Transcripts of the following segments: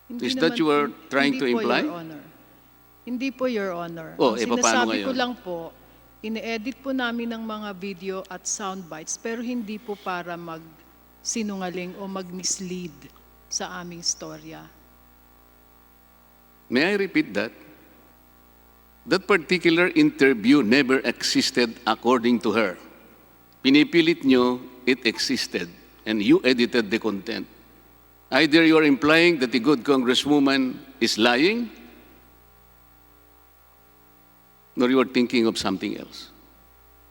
Is that you are trying to imply? Your Honor. Hindi po, Your Honor. Oh, Ang paano sinasabi ko ngayon? lang po, ine-edit po namin ng mga video at sound bites, pero hindi po para mag-sinungaling o mag-mislead sa aming storya. May I repeat that? That particular interview never existed according to her. Pinipilit nyo, it existed, and you edited the content. Either you are implying that the good congresswoman is lying, or you are thinking of something else.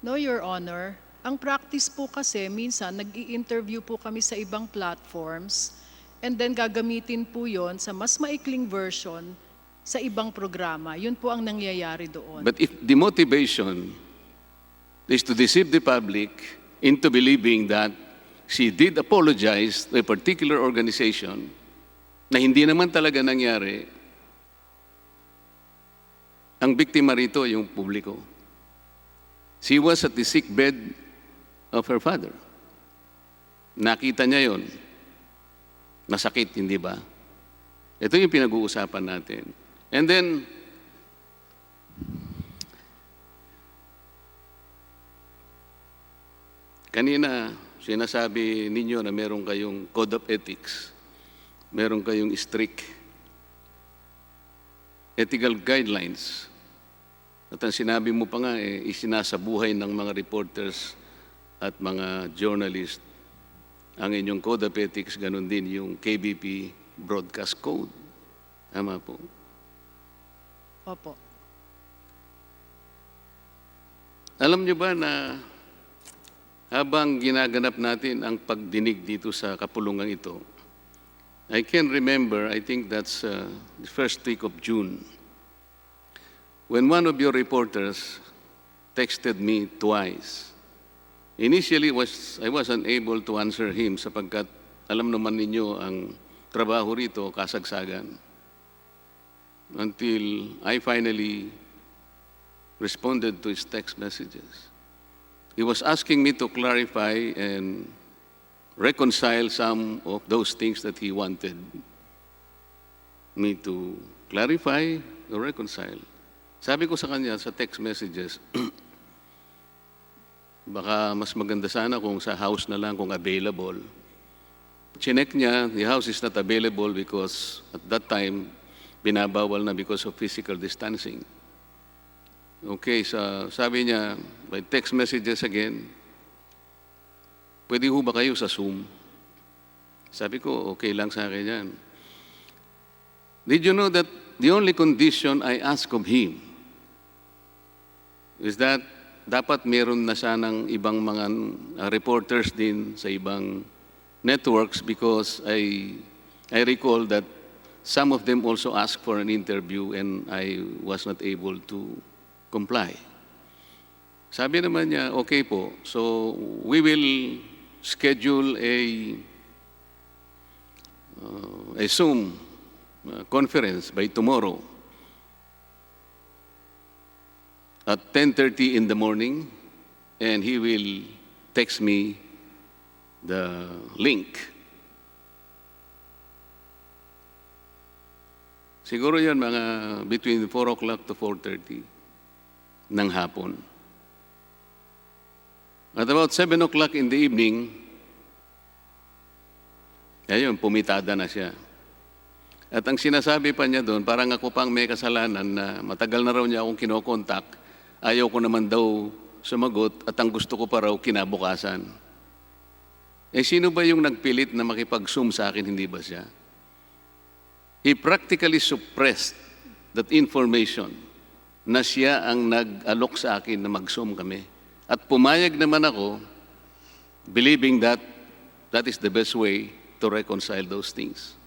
No, Your Honor. Ang practice po kasi, minsan nag-i-interview po kami sa ibang platforms and then gagamitin po yon sa mas maikling version sa ibang programa. Yun po ang nangyayari doon. But if the motivation is to deceive the public into believing that she did apologize to a particular organization na hindi naman talaga nangyari, ang biktima rito yung publiko. She was at the sick bed of her father. Nakita niya yon. Masakit, hindi ba? Ito yung pinag-uusapan natin. And then, kanina, sinasabi ninyo na meron kayong code of ethics, meron kayong strict ethical guidelines. At ang sinabi mo pa nga, isinasabuhay ng mga reporters at mga journalist ang inyong code of ethics, ganun din yung KBP broadcast code. Tama po. Opo. Alam niyo ba na habang ginaganap natin ang pagdinig dito sa kapulungan ito, I can remember, I think that's the first week of June, when one of your reporters texted me twice. Initially, I was unable to answer him sapagkat alam naman ninyo ang trabaho rito, kasagsagan. Until I finally responded to his text messages. He was asking me to clarify and reconcile some of those things that he wanted me to clarify or reconcile. Sabi ko sa kanya sa text messages, baka mas maganda sana kung sa house na lang kung available. Chinek niya, the house is not available because at that time, binabawal na because of physical distancing. Okay, so sabi niya, by text messages again, pwede ho ba kayo sa Zoom? Sabi ko, okay lang sa akin yan. Did you know that the only condition I ask of him is that dapat meron na sanang ibang mga reporters din sa ibang networks because I recall that some of them also asked for an interview and I was not able to comply. Sabi naman niya, okay po, so we will schedule a Zoom conference by tomorrow at 10:30 in the morning, and he will text me the link. Siguro yan mga between 4 o'clock to 4:30 ng hapon. At about 7 o'clock in the evening, ayun, pumitada na siya. At ang sinasabi pa niya doon, parang ako pang may kasalanan na matagal na raw niya akong kinokontak, ayaw ko naman daw sumagot at ang gusto ko pa raw kinabukasan. Sino ba yung nagpilit na makipag-Zoom sa akin, hindi ba siya? He practically suppressed that information na siya ang nag-alok sa akin na mag-Zoom kami. At pumayag naman ako, believing that that is the best way to reconcile those things.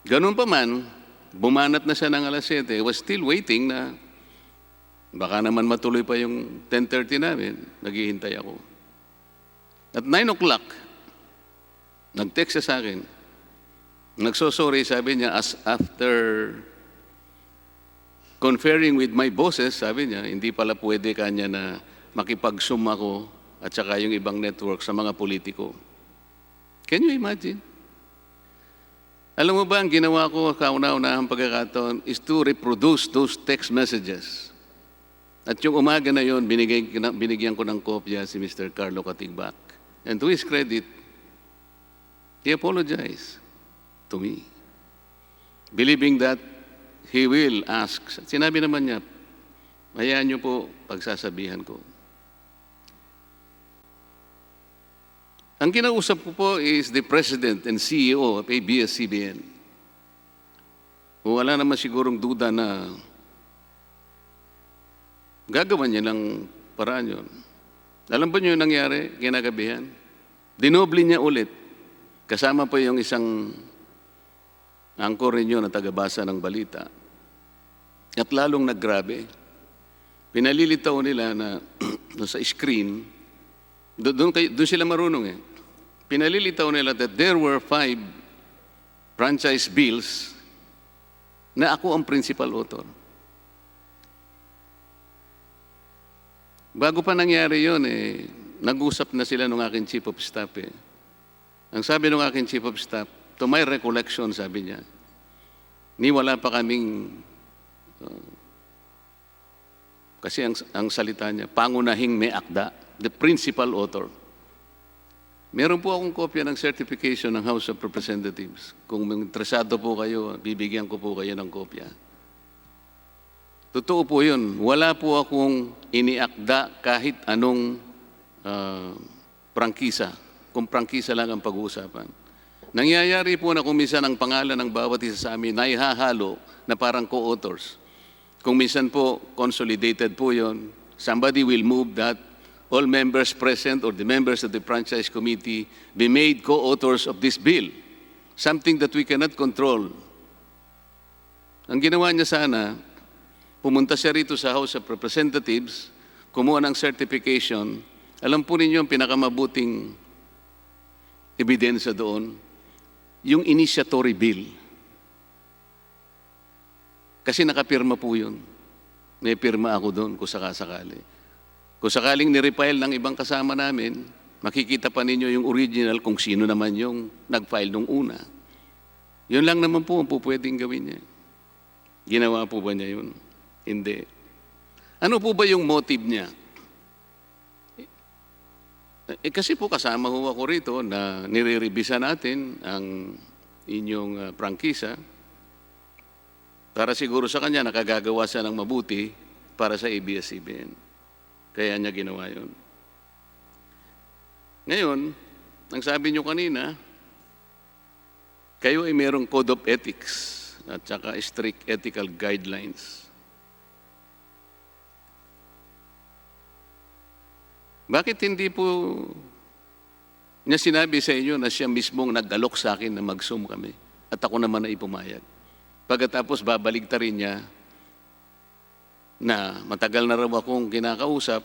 Ganun pa man, bumanat na siya ng alas 7, was still waiting na baka naman matuloy pa yung 10:30 namin, naghihintay ako. At 9 o'clock, nag-text siya sa akin. Nagsosorry, sabi niya, as after conferring with my bosses, sabi niya, hindi pala pwede kanya na makipag-Zoom ako at saka yung ibang network sa mga politiko. Can you imagine? Alam mo ba, ang ginawa ko kauna-unahang pagkakataon is to reproduce those text messages. At yung umaga na yon, binigyan ko ng kopya si Mr. Carlo Katigbak. And to his credit, he apologized to me, believing that he will ask. Sinabi naman niya, hayaan niyo po pagsasabihan ko. Ang kinausap ko po is the President and CEO of ABS-CBN. Wala naman sigurong duda na gagawa niya ng paraan yun. Alam ba niyo yung nangyari kinagabihan? Dinoble niya ulit. Kasama po yung isang angkor ninyo na tagabasa ng balita. At lalong naggrabe. Pinalilitaw nila na sa screen, doon sila marunong eh. Pinalilitaw nila that there were 5 franchise bills na ako ang principal author. Bago pa nangyari yun eh, nag-usap na sila ng aking chief of staff eh. Ang sabi ng aking chief of staff, to my recollection, sabi niya, wala pa kaming, kasi ang salita niya, pangunahing may akda, the principal author. Meron po akong kopya ng certification ng House of Representatives. Kung interesado po kayo, bibigyan ko po kayo ng kopya. Totoo po yun. Wala po akong iniakda kahit anong prangkisa. Kung prangkisa lang ang pag-uusapan. Nangyayari po na kung minsan ang pangalan ng bawat isa sa amin na ihahalo na parang co-authors. Kung minsan po, consolidated po yun. Somebody will move that all members present or the members of the franchise committee be made co-authors of this bill. Something that we cannot control. Ang ginawa niya sana, pumunta siya rito sa House of Representatives, kumuha ng certification. Alam po ninyo ang pinakamabuting ebidensya doon, yung initiatory bill. Kasi nakapirma po yun. May pirma ako doon kung sakasakali. Kung sakaling nirefile ng ibang kasama namin, makikita pa ninyo yung original kung sino naman yung nag-file nung una. Yun lang naman po ang pwedeng gawin niya. Ginawa po ba niya yun? Hindi. Ano po ba yung motive niya? Kasi po kasama ho ako rito na nire-revisa natin ang inyong prangkisa para siguro sa kanya nakagagawa siya ng mabuti para sa ABS-CBN. Kaya niya ginawa yun. Ngayon, ang sabi niyo kanina, kayo ay mayroong code of ethics at saka strict ethical guidelines. Bakit hindi po niya sinabi sa inyo na siya mismong nag-alok sa akin na mag-Zoom kami at ako naman na ipumayag? Pagkatapos babaligtarin niya na matagal na raw akong kinakausap,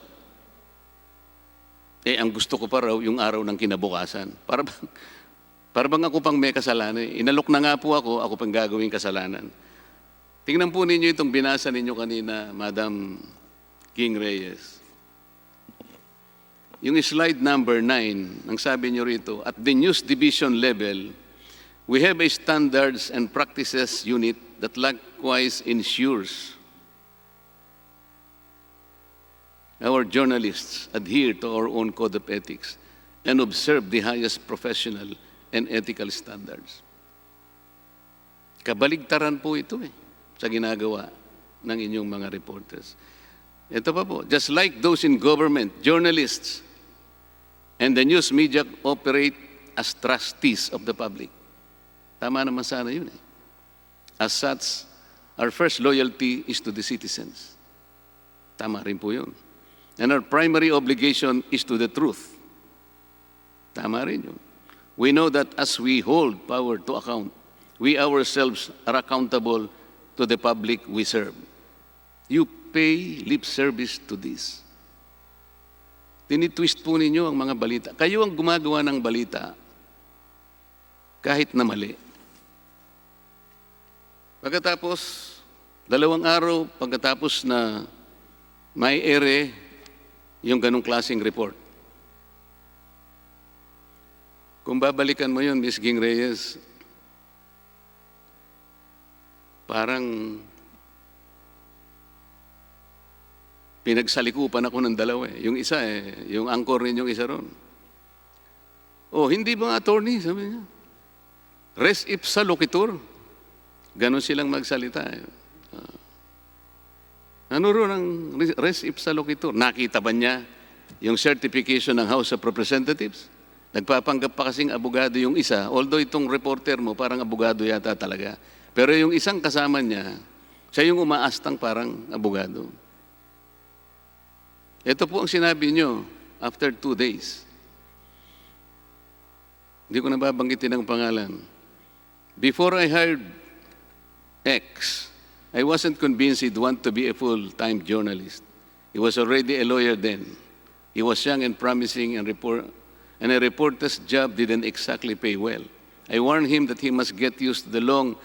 ang gusto ko pa raw yung araw ng kinabukasan. Para bang ako pang may kasalanan. Inalok na nga po ako pang gagawing kasalanan. Tingnan po ninyo itong binasa ninyo kanina, Madam King Reyes. Yung slide number 9, ang sabi niyo rito, at the news division level, we have a standards and practices unit that likewise ensures our journalists adhere to our own code of ethics and observe the highest professional and ethical standards. Kabaligtaran po ito sa ginagawa ng inyong mga reporters. Ito pa po, just like those in government, journalists and the news media operate as trustees of the public. Tama naman sana yun As such, our first loyalty is to the citizens. Tama rin po yun. And our primary obligation is to the truth. Tama rin yun. We know that as we hold power to account, we ourselves are accountable to the public we serve. You pay lip service to this. Tinitwist po ninyo ang mga balita. Kayo ang gumagawa ng balita kahit na mali. Pagkatapos, 2 araw, pagkatapos na may ere yung ganong klaseng report. Kung babalikan mo yun, Ms. Ging Reyes, parang pinagsalikupan ako ng dalawa eh. Yung isa yung anchor rin yung isa ron. Oh, hindi ba attorney? Sabi niya. Res ipsa loquitur. Ganon silang magsalita eh. Ano ron ang res ipsa loquitur? Nakita ba niya yung certification ng House of Representatives? Nagpapanggap pa kasing abogado yung isa, although itong reporter mo parang abogado yata talaga. Pero yung isang kasama niya, siya yung umaastang parang abogado. Ito po ang sinabi nyo after 2 days. Hindi ko nababanggitin ang pangalan. Before I hired X, I wasn't convinced he'd want to be a full-time journalist. He was already a lawyer then. He was young and promising, and a reporter's job didn't exactly pay well. I warned him that he must get used to the long,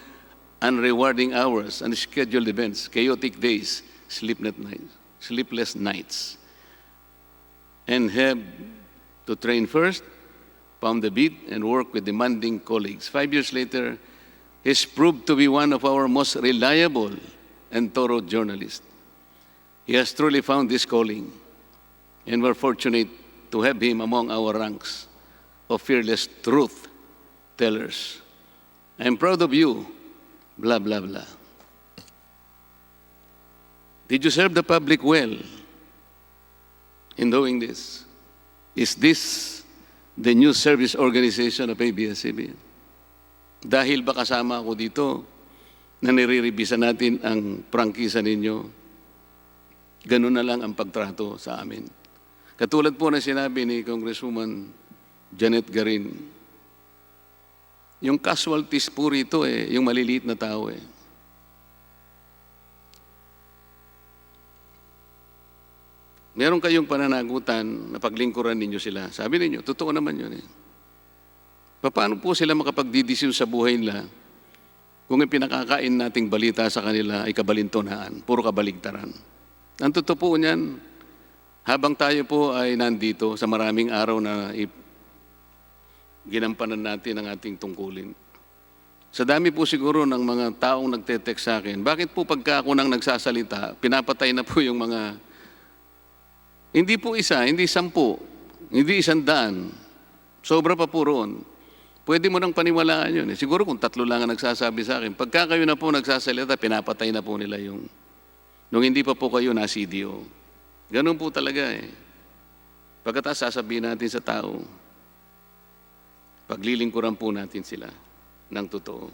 unrewarding hours, unscheduled events, chaotic days, sleepless nights, and have to train first, pound the beat, and work with demanding colleagues. 5 years later, he's proved to be one of our most reliable and thorough journalists. He has truly found this calling, and we're fortunate to have him among our ranks of fearless truth tellers. I'm proud of you, blah, blah, blah. Did you serve the public well in doing this? Is this the new service organization of ABS-CBN? Dahil ba kasama ako dito na nire-revisa natin ang prangkisa ninyo, ganun na lang ang pagtrato sa amin. Katulad po na sinabi ni Congresswoman Janet Garin, yung casualties po rito yung maliliit na tao Meron kayong pananagutan na paglingkuran ninyo sila. Sabi ninyo, totoo naman yun Paano po sila makapagdidesisyon sa buhay nila kung ipinakakain nating balita sa kanila ay kabalintonaan, puro kabaligtaran? Ang totoo po niyan, habang tayo po ay nandito sa maraming araw na ginampanan natin ang ating tungkulin. Sa dami po siguro ng mga taong nagte-text sa akin, bakit po pagka ako nang nagsasalita, pinapatay na po yung mga, hindi po isa, hindi 10, hindi 100, sobra pa po roon. Pwede mo nang paniwalaan yun. Siguro kung 3 lang ang nagsasabi sa akin, pagka kayo na po nagsasalita, pinapatay na po nila yung, nung hindi pa po kayo na CDO. Ganun po talaga Pagkatapos sasabihin natin sa tao, paglilingkuran po natin sila ng totoo.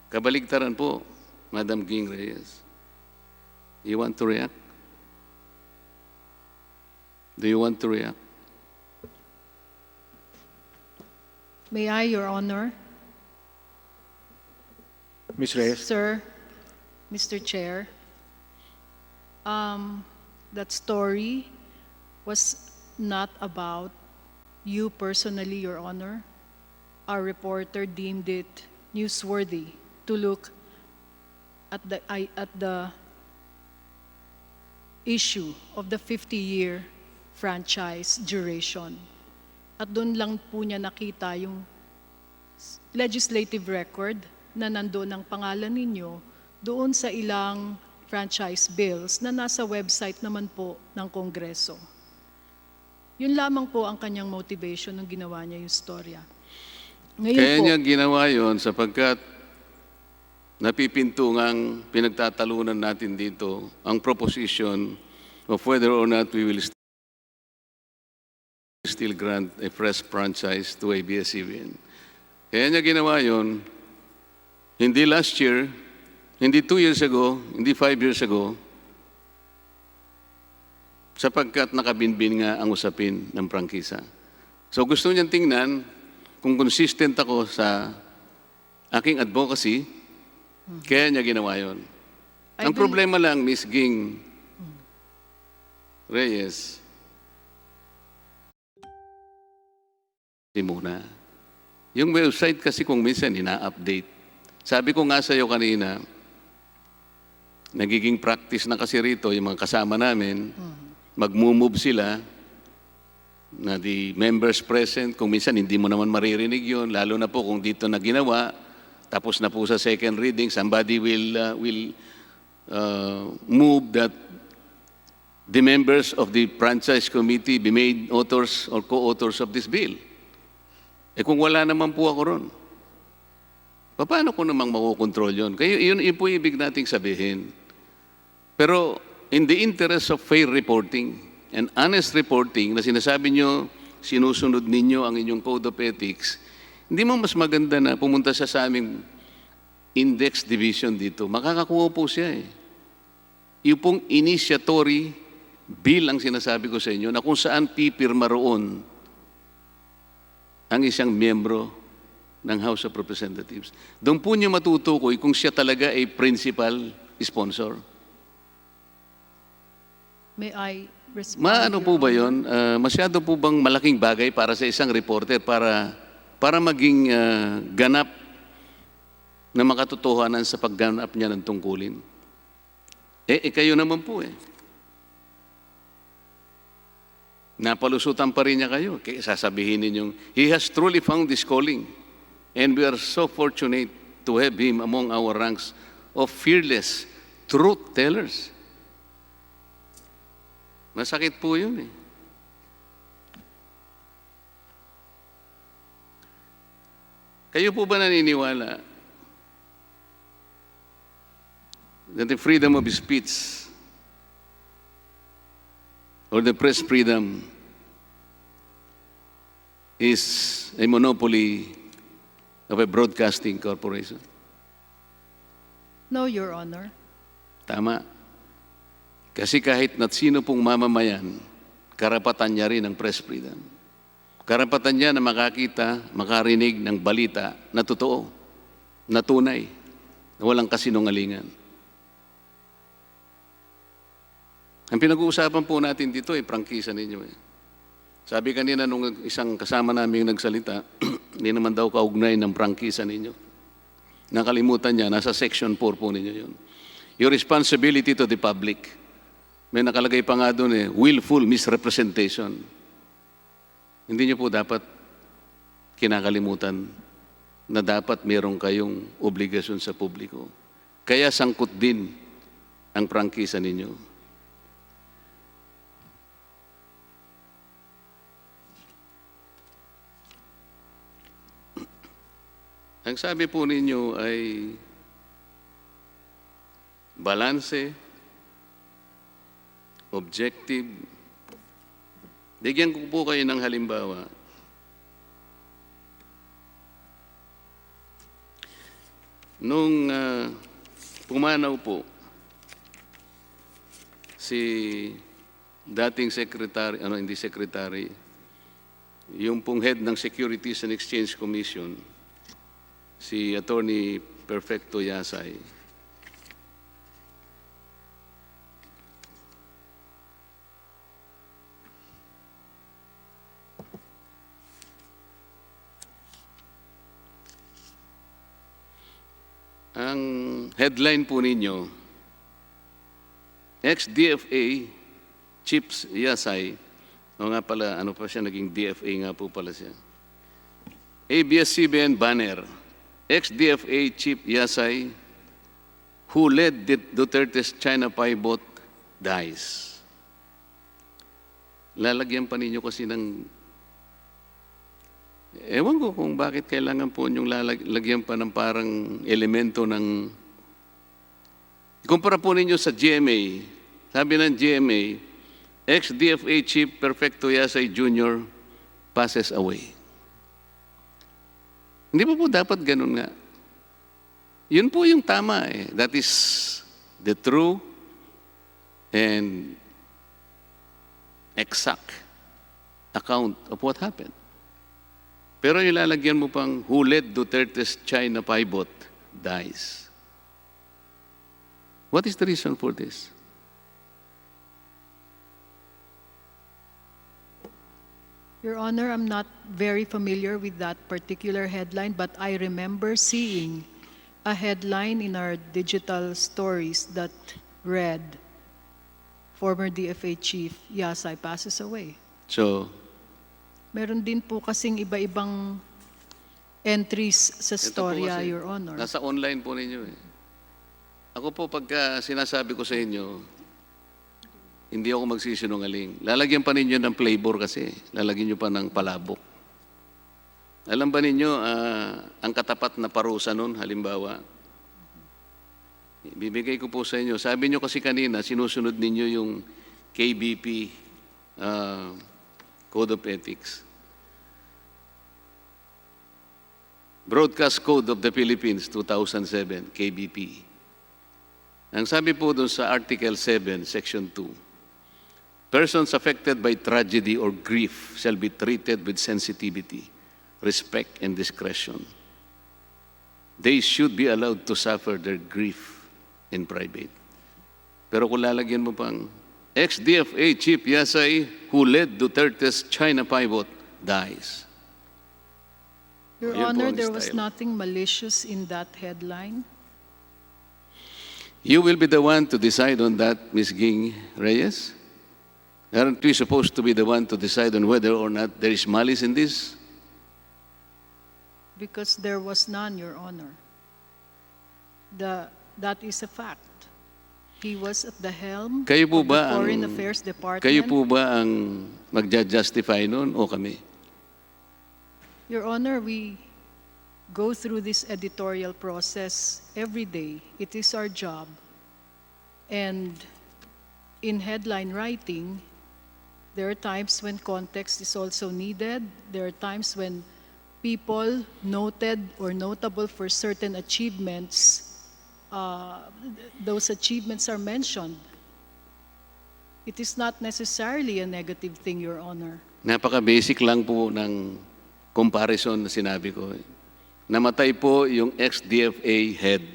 Kabaligtaran po, Madam Ging Reyes. You want to react? Do you want to react? May I, Your Honor? Ms. Reyes? Sir, Mr. Chair, that story was not about you personally, Your Honor. Our reporter deemed it newsworthy to look at the issue of the 50-year franchise duration. At doon lang po niya nakita yung legislative record na nandoon ang pangalan ninyo doon sa ilang franchise bills na nasa website naman po ng Kongreso. Yun lamang po ang kanyang motivation nung ginawa niya yung storya. Ngayon Kaya po, niya ginawa yun sapagkat napipintungang pinagtatalunan natin dito ang proposition of whether or not we will still grant a fresh franchise to ABS-CBN. Kaya niya ginawa yun, hindi last year, hindi 2 years ago, hindi 5 years ago, sapagkat nakabinbin nga ang usapin ng prangkisa. So gusto niyang tingnan kung consistent ako sa aking advocacy, kaya niya ginawa yun. Ang problema lang, Ms. Ging Reyes, muna. Yung website kasi kung minsan ina-update. Sabi ko nga sa iyo kanina, nagiging practice na kasi rito yung mga kasama namin, mag-move sila na the members present, kung minsan hindi mo naman maririnig yun, lalo na po kung dito na ginawa, tapos na po sa second reading, somebody will move that the members of the franchise committee be made authors or co-authors of this bill. Eh kung wala naman po ako ron, paano ko namang makukontrol yun? Kaya yun po ibig nating sabihin. Pero in the interest of fair reporting and honest reporting na sinasabi nyo, sinusunod ninyo ang inyong code of ethics, hindi mo mas maganda na pumunta siya sa aming index division dito. Makakakuha po siya eh. Yung pong initiatory bill ang sinasabi ko sa inyo na kung saan pipirma roon ang isang miyembro ng House of Representatives. Doon po niyo matutukoy kung siya talaga ay principal sponsor. May I respond? Maano po ba yun? Masyado po bang malaking bagay para sa isang reporter para maging ganap na makatotohanan sa pagganap niya ng tungkulin? Kayo naman po eh. Napalusutan pa rin niya kayo. Kaya sasabihin ninyong, he has truly found this calling. And we are so fortunate to have him among our ranks of fearless truth tellers. Masakit po yun eh. Kayo po ba naniniwala that the freedom of speech or the press freedom is a monopoly of a broadcasting corporation? No, Your Honor. Tama. Kasi kahit na sino pong mamamayan, karapatan niya rin ang press freedom. Karapatan niya na makakita, makarinig ng balita na totoo, na tunay, na walang kasinungalingan. Ang pinag-uusapan po natin dito ay prangkisa ninyo eh. Sabi kanina nung isang kasama namin nagsalita, hindi naman daw kaugnay ng prangkisa ninyo. Nakalimutan niya, nasa section 4 po ninyo yun. Your responsibility to the public. May nakalagay pa nga doon eh, willful misrepresentation. Hindi niyo po dapat kinakalimutan na dapat meron kayong obligasyon sa publiko. Kaya sangkot din ang prangkisa ninyo. Ang sabi po ninyo ay balanse, objective. Bigyan ko po kayo ng halimbawa. Nung pumanaw po si dating secretary, hindi secretary, yung pong head ng Securities and Exchange Commission, si Atty. Perfecto Yasay. Ang headline po ninyo, ex-DFA Chief Yasay, o nga pala, ano pa siya, naging DFA nga po pala siya. ABS-CBN banner, ex-DFA Chief Yasay, who led Duterte's China pivot, dies. Lalagyan pa ninyo kasi ng, ewan ko kung bakit kailangan po yung lalagyan pa ng parang elemento ng, kumpara po ninyo sa GMA, sabi ng GMA, ex-DFA Chief Perfecto Yasay Jr. passes away. Hindi po dapat ganun nga. Yun po yung tama eh. That is the true and exact account of what happened. Pero yung lalagyan mo pang who led Duterte's China pivot dies. What is the reason for this? Your Honor, I'm not very familiar with that particular headline, but I remember seeing a headline in our digital stories that read, former DFA Chief Yasay passes away. So, Meron din po kasing iba-ibang entries sa Ito po storya, kasi, Your Honor. nasa online po ninyo eh. Ako po pagka sinasabi ko sa inyo, hindi ako magsisinungaling. Lalagyan pa ninyo ng flavor kasi. Lalagyan nyo pa ng palabok. Alam ba ninyo, ang katapat na parusa nun, halimbawa, bibigay ko po sa inyo. Sabi nyo kasi kanina, sinusunod ninyo yung KBP Code of Ethics. Broadcast Code of the Philippines, 2007, KBP. Ang sabi po doon sa Article 7, Section 2, persons affected by tragedy or grief shall be treated with sensitivity, respect, and discretion. They should be allowed to suffer their grief in private. Pero kung lalagyan mo pang, ex-DFA Chief Yasay, who led Duterte's China pivot, dies. Your Ayun po Honor, ang there was style. nothing malicious in that headline. You will be the one to decide on that, Ms. Ging Reyes? Aren't we supposed to be the one to decide on whether or not there is malice in this? Because there was none, Your Honor. That is a fact. He was at the helm Kayo po of the ba Foreign ang Affairs Department. Kayo po ba ang magja-justify noon o kami? Your Honor, we go through this editorial process every day. It is our job. And in headline writing, there are times when context is also needed. There are times when people noted or notable for certain achievements, those achievements are mentioned. It is not necessarily a negative thing, Your Honor. Napaka-basic lang po ng comparison na sinabi ko. Namatay po yung ex-DFA head.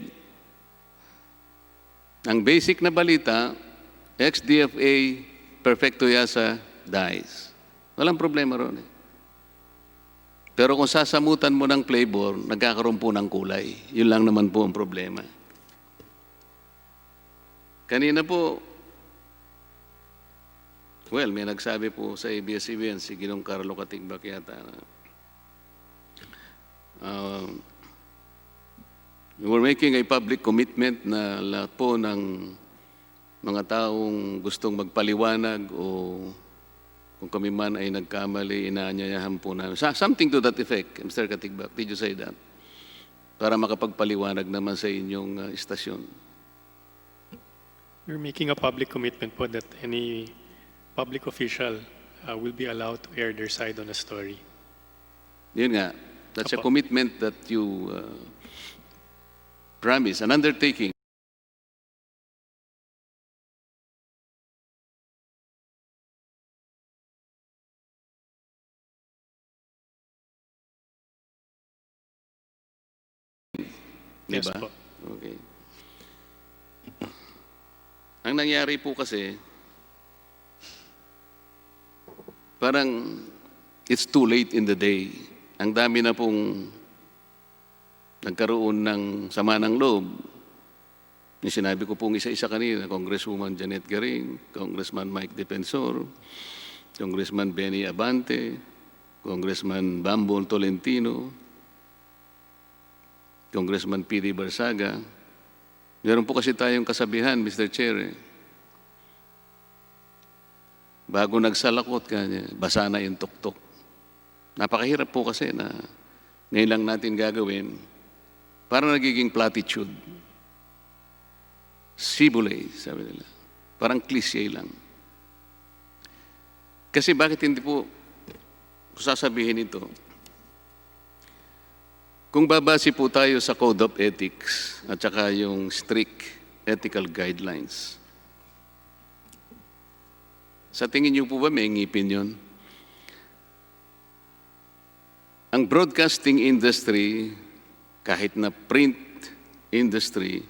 Ang basic na balita, ex-DFA Perfecto Yasa dies. Walang problema ron eh. Pero kung sasamutan mo ng flavor, nagkakaroon po ng kulay. Yun lang naman po ang problema. Kanina po, well, may nagsabi po sa ABS-CBN, si Ginong Carlo Katigbak yata, we're making a public commitment na lahat po ng mga taong gustong magpaliwanag o kung kami man ay nagkamali, inaanyayahan po namin. Something to that effect, Mr. Katigbak. Did you say that? Para makapagpaliwanag naman sa inyong istasyon. We're making a public commitment po that any public official will be allowed to air their side on a story. Yun nga. That's a Apo. commitment that you promise, an undertaking. Yes Diba? po. Okay. Ang nangyari po kasi, parang it's too late in the day. Ang dami na pong nagkaroon ng sama ng loob. Yung sinabi ko pong isa-isa kanina, Congresswoman Janet Garing, Congressman Mike Defensor, Congressman Benny Abante, Congressman Bambol Tolentino, Congressman P.D. Barsaga. Meron po kasi tayong kasabihan, Mr. Chair. Bago nagsalakot ka, basa na yung tuktok. Napakahirap po kasi na ngayon lang natin gagawin. Parang nagiging platitude. Sibulay, sabi nila. Parang cliché lang. Kasi bakit hindi po sasabihin ito? Kung babase po tayo sa Code of Ethics at saka yung strict ethical guidelines, sa tingin niyo po ba may ngipin yun? Ang broadcasting industry, kahit na print industry,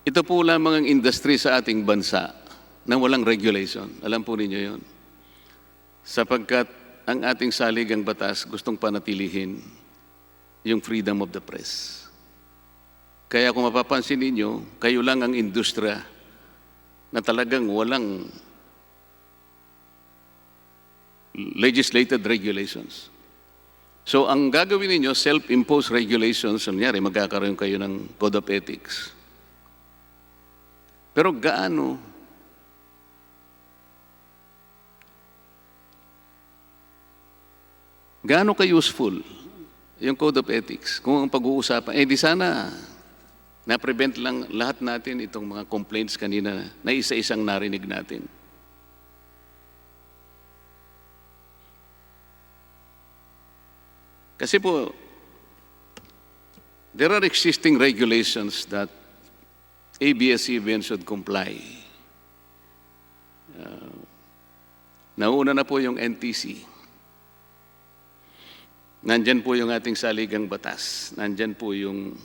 ito po lamang ang industry sa ating bansa na walang regulation. Alam po ninyo yun. Sapagkat ang ating saligang batas gustong panatilihin yung freedom of the press. Kaya kung mapapansin ninyo, kayo lang ang industriya na talagang walang legislated regulations. So ang gagawin ninyo, self-imposed regulations, nangyari, magkakaroon kayo ng Code of Ethics. Pero gaano ka-useful yung Code of Ethics? Kung ang pag-uusapan, di sana na-prevent lang lahat natin itong mga complaints kanina na isa-isang narinig natin. Kasi po, there are existing regulations that ABS-CBN should comply. Nauna na po yung NTC. Nandyan po yung ating saligang batas. Nandyan po yung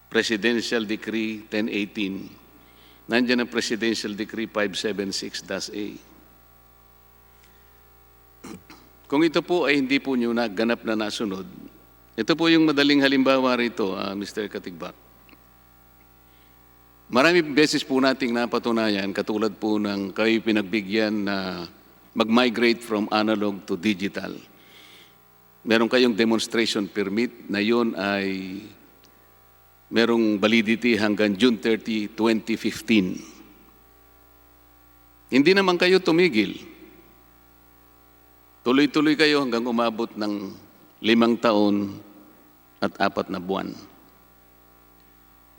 Presidential Decree 1018. Nandyan ang Presidential Decree 576-A. Kung ito po ay hindi po nyo naganap na nasunod, ito po yung madaling halimbawa rito, Mr. Katigbak. Marami beses po nating napatunayan, katulad po ng kayo pinagbigyan na mag-migrate from analog to digital. Meron kayong demonstration permit na yun ay merong validity hanggang June 30, 2015. Hindi naman kayo tumigil. Tuloy-tuloy kayo hanggang umabot ng 5 taon at 4 na buwan.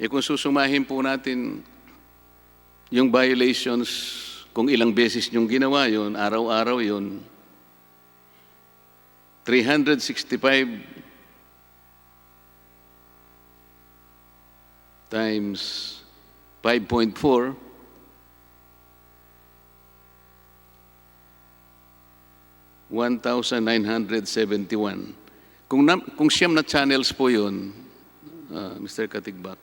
Kung susumahin po natin yung violations, kung ilang beses niyong ginawa yun, araw-araw yun, 365 times 5.4, 1,971. Kung siyam na channels po yun, Mr. Katigbak,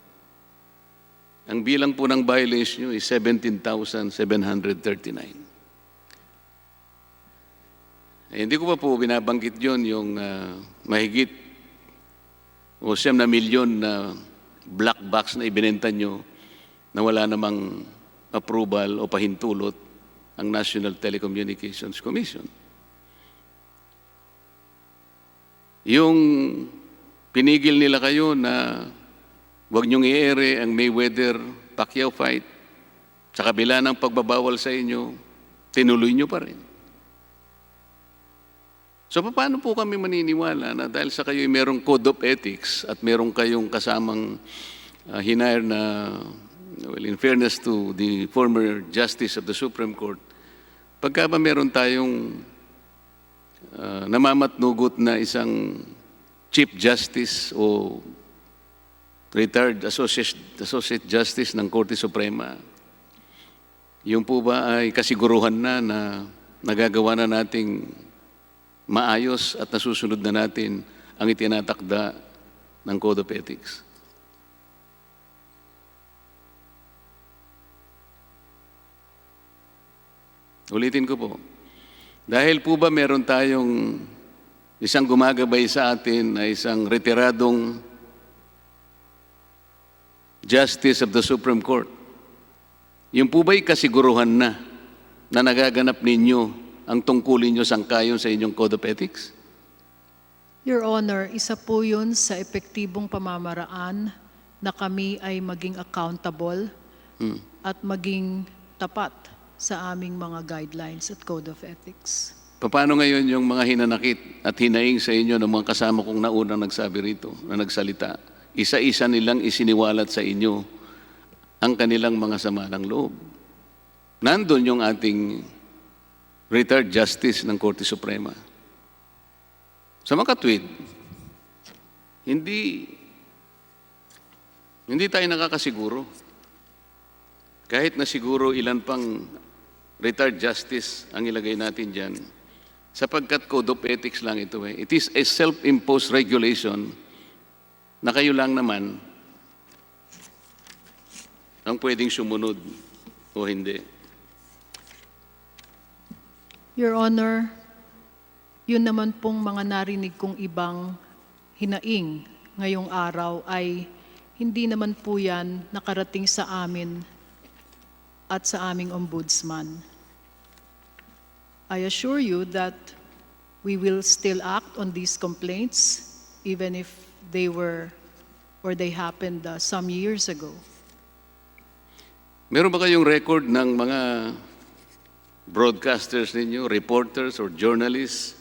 ang bilang po ng violation nyo is 17,739. Hindi ko pa po binabanggit yun yung mahigit o 9 milyon na black box na ibinenta nyo na wala namang approval o pahintulot ang National Telecommunications Commission. Yung pinigil nila kayo na huwag niyong i-ere ang Mayweather-Pacquiao fight, sa kabila ng pagbabawal sa inyo, tinuloy niyo pa rin. So paano po kami maniniwala na dahil sa kayo merong Code of Ethics at merong kayong kasamang hinire na, well, in fairness to the former Justice of the Supreme Court, pagka ba meron tayong namamatnugot na isang Chief Justice o retired Associate Justice ng Korte Suprema, yung po ba ay kasiguruhan na nagagawa na nating maayos at nasusunod na natin ang itinatakda ng Code of Ethics? Ulitin ko po. Dahil po ba meron tayong isang gumagabay sa atin na isang retiradong Justice of the Supreme Court, yung po ba'y kasiguruhan na nagaganap ninyo ang tungkulin nyo sangkayon sa inyong Code of Ethics? Your Honor, isa po yun sa epektibong pamamaraan na kami ay maging accountable at maging tapat sa aming mga guidelines at Code of Ethics. Paano ngayon yung mga hinanakit at hinaing sa inyo ng mga kasama kong naunang nagsabi rito, na nagsalita? Isa-isa nilang isiniwalat sa inyo ang kanilang mga sama ng loob. Nandun yung ating retired Justice ng Korte Suprema. Sa makatwid, hindi tayo nakakasiguro. Kahit na siguro ilan pang retired justice ang ilagay natin dyan, sapagkat Code of Ethics lang ito eh. It is a self-imposed regulation na kayo lang naman ang pwedeng sumunod o hindi. Your Honor, yun naman pong mga narinig kong ibang hinaing ngayong araw ay hindi naman po yan nakarating sa amin at sa aming ombudsman. I assure you that we will still act on these complaints even if they were or they happened some years ago. Meron ba kayong record ng mga broadcasters ninyo, reporters or journalists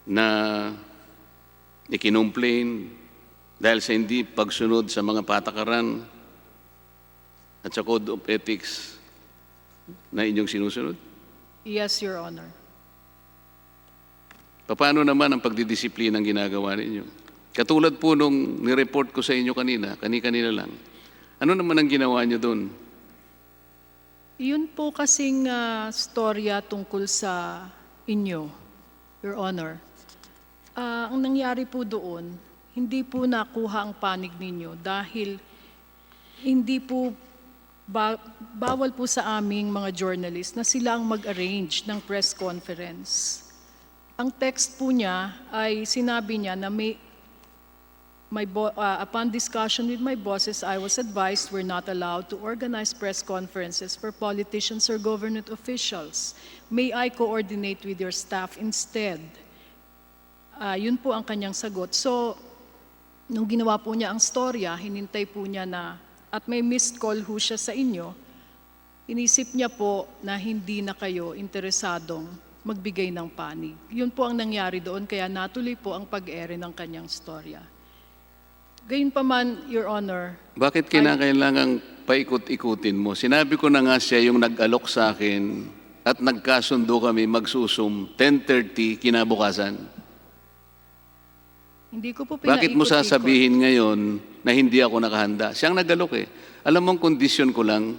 na ikinomplain dahil sa hindi pagsunod sa mga patakaran at sa Code of Ethics na inyong sinusunod? Yes, Your Honor. Paano naman ang pagdidisiplina ang ginagawa ninyo? Katulad po nung nireport ko sa inyo kanina, kani-kanina lang. Ano naman ang ginawa nyo doon? Yun po kasing storya tungkol sa inyo, Your Honor. Ang nangyari po doon, hindi po nakuha ang panig ninyo dahil hindi po bawal po sa aming mga journalist na sila ang mag-arrange ng press conference. Ang text po niya ay sinabi niya na upon discussion with my bosses, I was advised we're not allowed to organize press conferences for politicians or government officials. May I coordinate with your staff instead? Yun po ang kanyang sagot. So, nung ginawa po niya ang storya, hinintay po niya na, at may missed call ho siya sa inyo, inisip niya po na hindi na kayo interesadong magbigay ng panig. Yun po ang nangyari doon, kaya natuloy po ang pag-ere ng kanyang storya. Gayunpaman, Your Honor. Bakit kinakailangang paikot-ikutin mo? Sinabi ko na nga siya yung nag-alok sa akin at nagkasundo kami magsusum 10:30 kinabukasan. Hindi ko po Bakit mo pinaikot-ikot. sasabihin ngayon na hindi ako nakahanda? Siyang nag-alok eh. Alam mong kondisyon ko lang,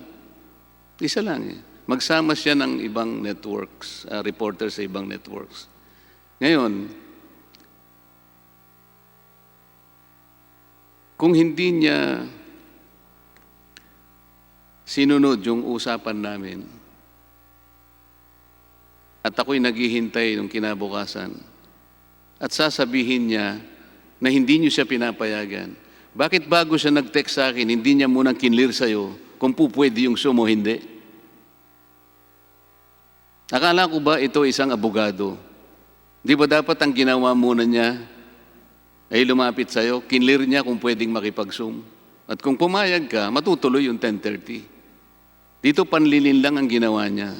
isa lang eh. Magsama siya ng ibang networks, reporters sa ibang networks. Ngayon, kung hindi niya sinunod yung usapan namin at ako'y naghihintay nung kinabukasan at sasabihin niya na hindi niyo siya pinapayagan, bakit bago siya nag-text sa akin, hindi niya munang kinlear sa'yo kung pupwede yung sumo hindi? Akala ko ba ito isang abogado? Di ba dapat ang ginawa muna niya ay lumapit sa'yo, kinlear niya kung pwedeng makipag-zoom. At kung pumayag ka, matutuloy yung 10:30. Dito panlilin lang ang ginawa niya.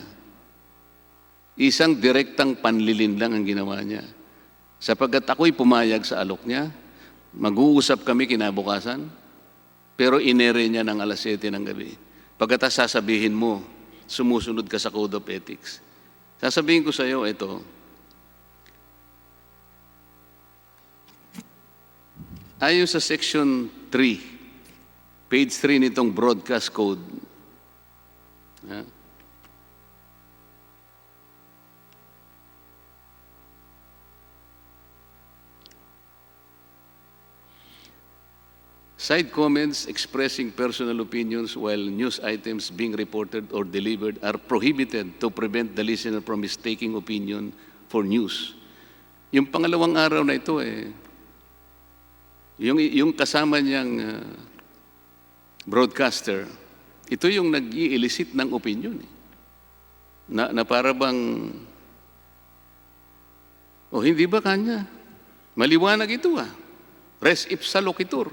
Isang direktang panlilin lang ang ginawa niya. Sapagkat ako'y pumayag sa alok niya, mag-uusap kami kinabukasan, pero inere niya ng alas 7 ng gabi. Pagkatas sasabihin mo, sumusunod ka sa Code of Ethics. Sasabihin ko sa iyo, ito, ayon sa Section 3, page 3 nitong Broadcast Code, side comments expressing personal opinions while news items being reported or delivered are prohibited to prevent the listener from mistaking opinion for news. Yung pangalawang araw na ito yung kasama niyang broadcaster, ito yung nag-i-elicit ng opinion. Na para bang, hindi ba kanya? Maliwanag ito res ipsa loquitur.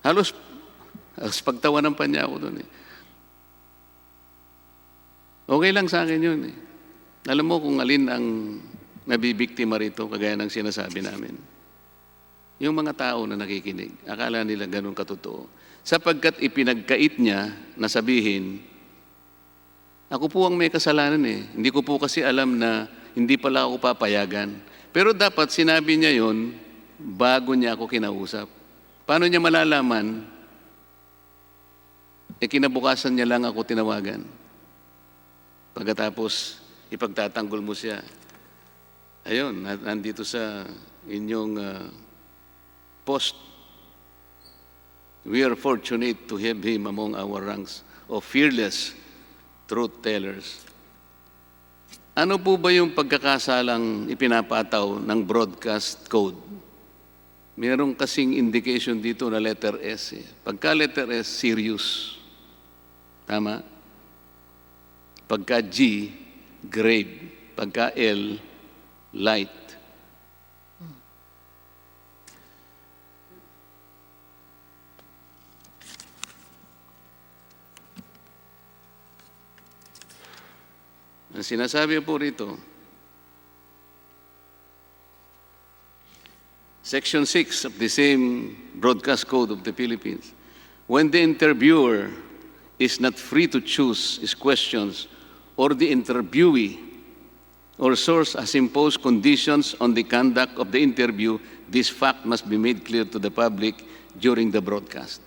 Halos pagtawanan pa niya ako doon Okay lang sa akin yun Alam mo kung alin ang nabibiktima rito, kagaya ng sinasabi namin. Yung mga tao na nakikinig, akala nila ganun katotoo. Sapagkat ipinagkait niya na sabihin, ako po ang may kasalanan Hindi ko po kasi alam na hindi pala ako papayagan. Pero dapat sinabi niya yon bago niya ako kinausap. Paano niya malalaman? Kinabukasan niya lang ako tinawagan. Pagkatapos, ipagtatanggol mo siya. Ayun, nandito sa inyong post. We are fortunate to have him among our ranks of fearless truth tellers. Ano po ba yung pagkakasalang ipinapataw ng broadcast code? Mayroong kasing indication dito na letter S. Pagka letter S, serious. Tama? Pagka G, grave. pagka L, light. Ang sinasabi po rito, Section 6 of the same Broadcast Code of the Philippines, when the interviewer is not free to choose his questions or the interviewee or source has imposed conditions on the conduct of the interview, this fact must be made clear to the public during the broadcast.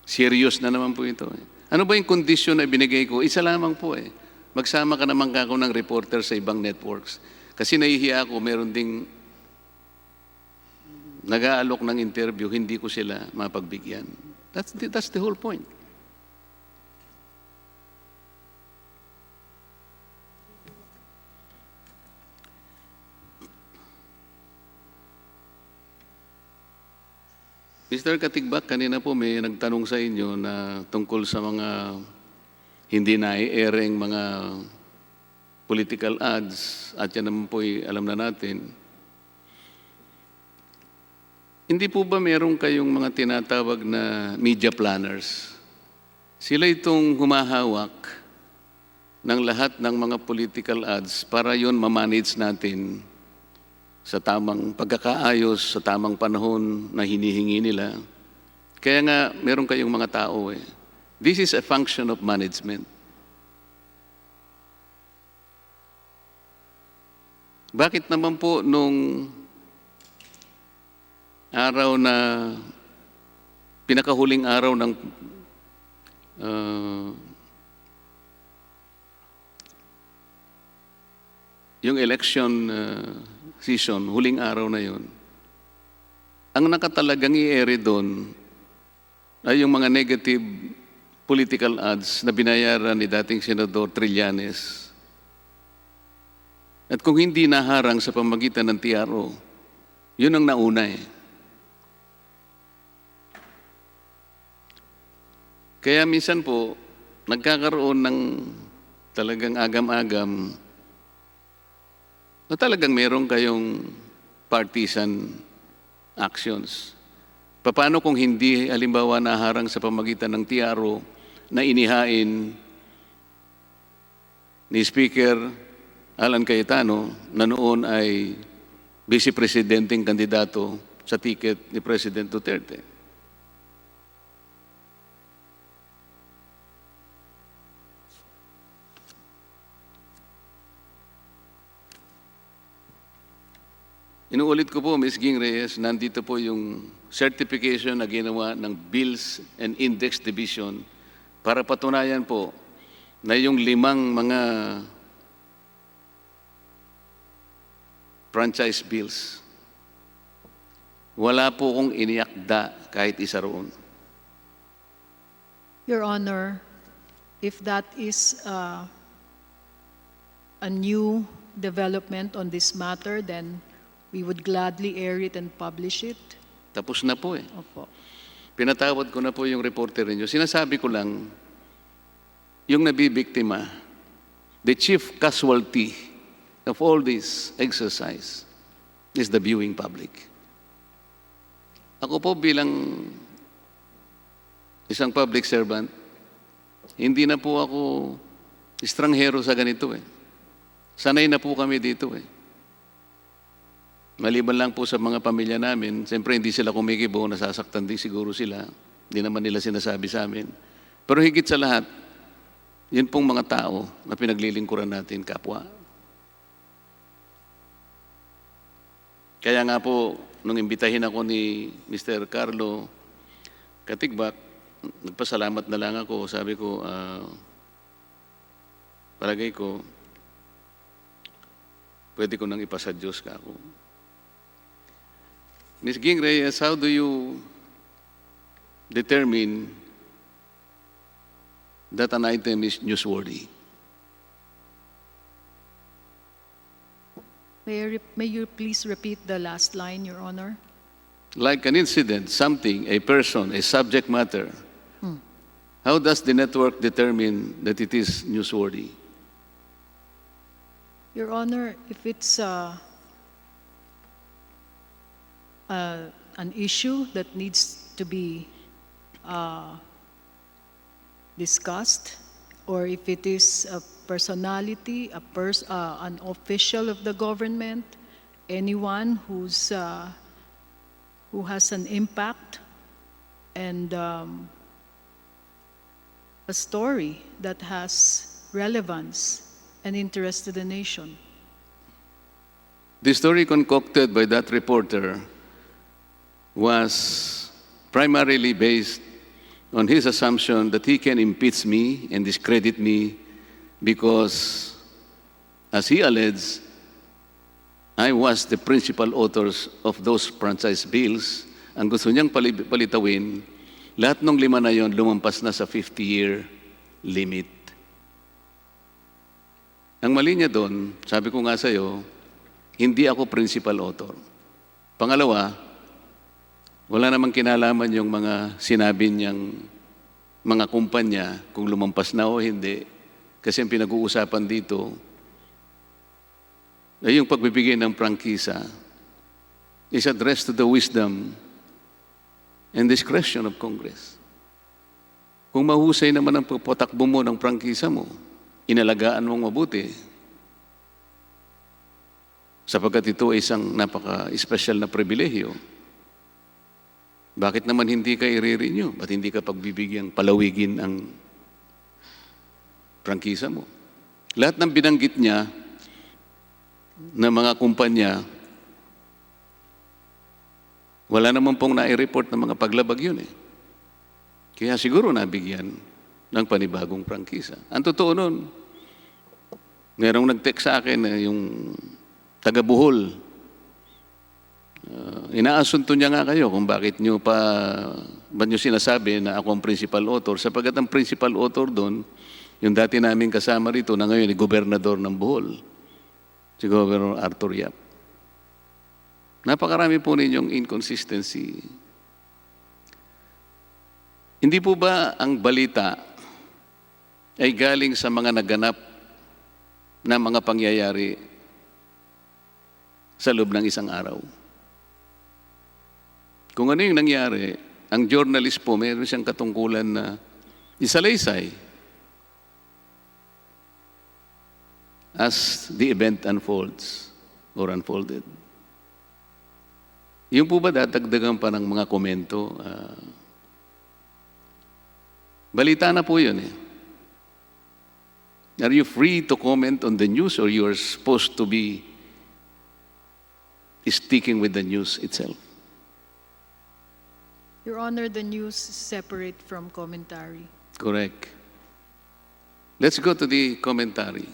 Serious na naman po ito. Ano ba yung kondisyon na binigay ko? Isa lamang po eh. Magsama ka naman kako ng reporter sa ibang networks. Kasi nahihiya ako, meron ding nag-aalok ng interview, hindi ko sila mapagbigyan. That's the whole point. Mr. Katigbak, kanina po may nagtanong sa inyo na tungkol sa mga hindi nai-airing mga political ads, at yan naman po alam na natin. Hindi po ba meron kayong mga tinatawag na media planners? Sila itong humahawak ng lahat ng mga political ads para yon ma-manage natin sa tamang pagkakaayos, sa tamang panahon na hinihingi nila. Kaya nga, meron kayong mga tao eh. This is a function of management. Bakit naman po nung araw na, pinakahuling araw ng yung election season, huling araw na yun, ang nakatalagang i-ere doon ay yung mga negative political ads na binayaran ni dating Senador Trillanes. At kung hindi naharang sa pamagitan ng TRO, yun ang nauna eh. Kaya minsan po, nagkakaroon ng talagang agam-agam na talagang meron kayong partisan actions. Paano kung hindi, halimbawa, naharang sa pamagitan ng TRO na inihain ni Speaker Alan Cayetano na noon ay Vice Presidenteng kandidato sa ticket ni President Duterte? Inuulit ko po, Ms. Ging Reyes, nandito po yung certification na ginawa ng Bills and Index Division para patunayan po na yung 5 mga franchise bills, wala po kong iniakda kahit isa roon. Your Honor, if that is a new development on this matter, then we would gladly air it and publish it. Tapos na po eh. Opo. Pinatawad ko na po yung reporter ninyo. Sinasabi ko lang, yung nabibiktima, the chief casualty of all this exercise is the viewing public. Ako po bilang isang public servant, hindi na po ako estranghero sa ganito eh. Sanay na po kami dito eh. Maliban lang po sa mga pamilya namin, siyempre hindi sila kumikibo, nasasaktan din siguro sila. Hindi naman nila sinasabi sa amin. Pero higit sa lahat, yun pong mga tao na pinaglilingkuran natin, kapwa. Kaya nga po, nung imbitahin ako ni Mr. Carlo Katigbak, nagpasalamat na lang ako. Sabi ko, palagay ko, pwede ko nang ipasa Diyos ka ako. Ms. Ging Reyes, how do you determine that an item is newsworthy? May you please repeat the last line, Your Honor? Like an incident, something, a person, a subject matter, how does the network determine that it is newsworthy? Your Honor, if it's an issue that needs to be discussed, or if it is a personality, an official of the government, anyone who has an impact and a story that has relevance and interest to the nation. The story concocted by that reporter was primarily based on his assumption that he can impeach me and discredit me because, as he alleged, I was the principal authors of those franchise bills. Ang gusto niyang palitawin, lahat ng 5 na yon lumampas na sa 50-year limit. Ang mali niya doon, sabi ko nga sa'yo, hindi ako principal author. Pangalawa, wala namang kinalaman yung mga sinabi niyang mga kumpanya kung lumampas na o hindi. Kasi ang pinag-uusapan dito ay yung pagbibigay ng prangkisa is addressed to the wisdom and discretion of Congress. Kung mahusay naman ang pagpatakbo mo ng prangkisa mo, inalagaan mong mabuti, sapagkat ito ay isang napaka-special na pribilehyo, bakit naman hindi ka i-renew? Ba't hindi ka pagbibigyang palawigin ang prangkisa mo? Lahat ng binanggit niya na mga kumpanya, wala naman pong nai-report na mga paglabag yun eh. Kaya siguro nabigyan ng panibagong prangkisa. Ang totoo nun, merong nag-text sa akin na yung taga-Bohol, inaasunto niya nga kayo kung ba't nyo sinasabi na ako ang principal author, sapagkat ang principal author doon, yung dati namin kasama rito na ngayon, gobernador ng Bohol, si Governor Arthur Yap. Napakarami po ninyong inconsistency. Hindi po ba ang balita ay galing sa mga naganap na mga pangyayari sa loob ng isang araw? Kung ano yung nangyari, ang journalist po, mayroon siyang katungkulan na isalaysay as the event unfolds or unfolded. Yung po ba dadagdagan pa ng mga komento? Balita na po yun eh. Are you free to comment on the news or you are supposed to be sticking with the news itself? Your Honor, the news is separate from commentary. Correct. Let's go to the commentary.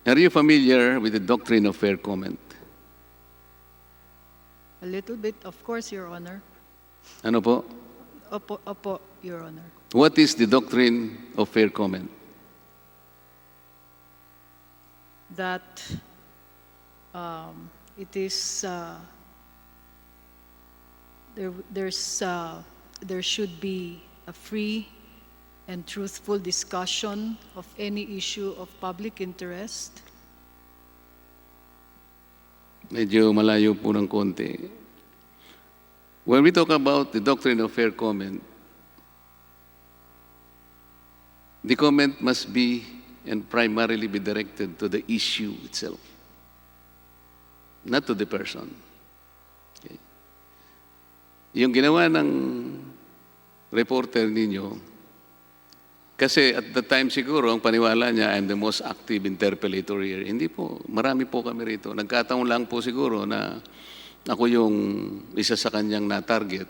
Are you familiar with the doctrine of fair comment? A little bit, of course, Your Honor. Ano po? Opo, Your Honor. What is the doctrine of fair comment? That it is there should be a free and truthful discussion of any issue of public interest. Medyo malayo po ng konti. When we talk about the doctrine of fair comment, the comment must be and primarily be directed to the issue itself, not to the person. Okay. Yung ginawa ng reporter ninyo, kasi at the time siguro, ang paniwala niya, I'm the most active interpellator here. Hindi po, marami po kami rito. Nagkataon lang po siguro na ako yung isa sa kanyang na-target.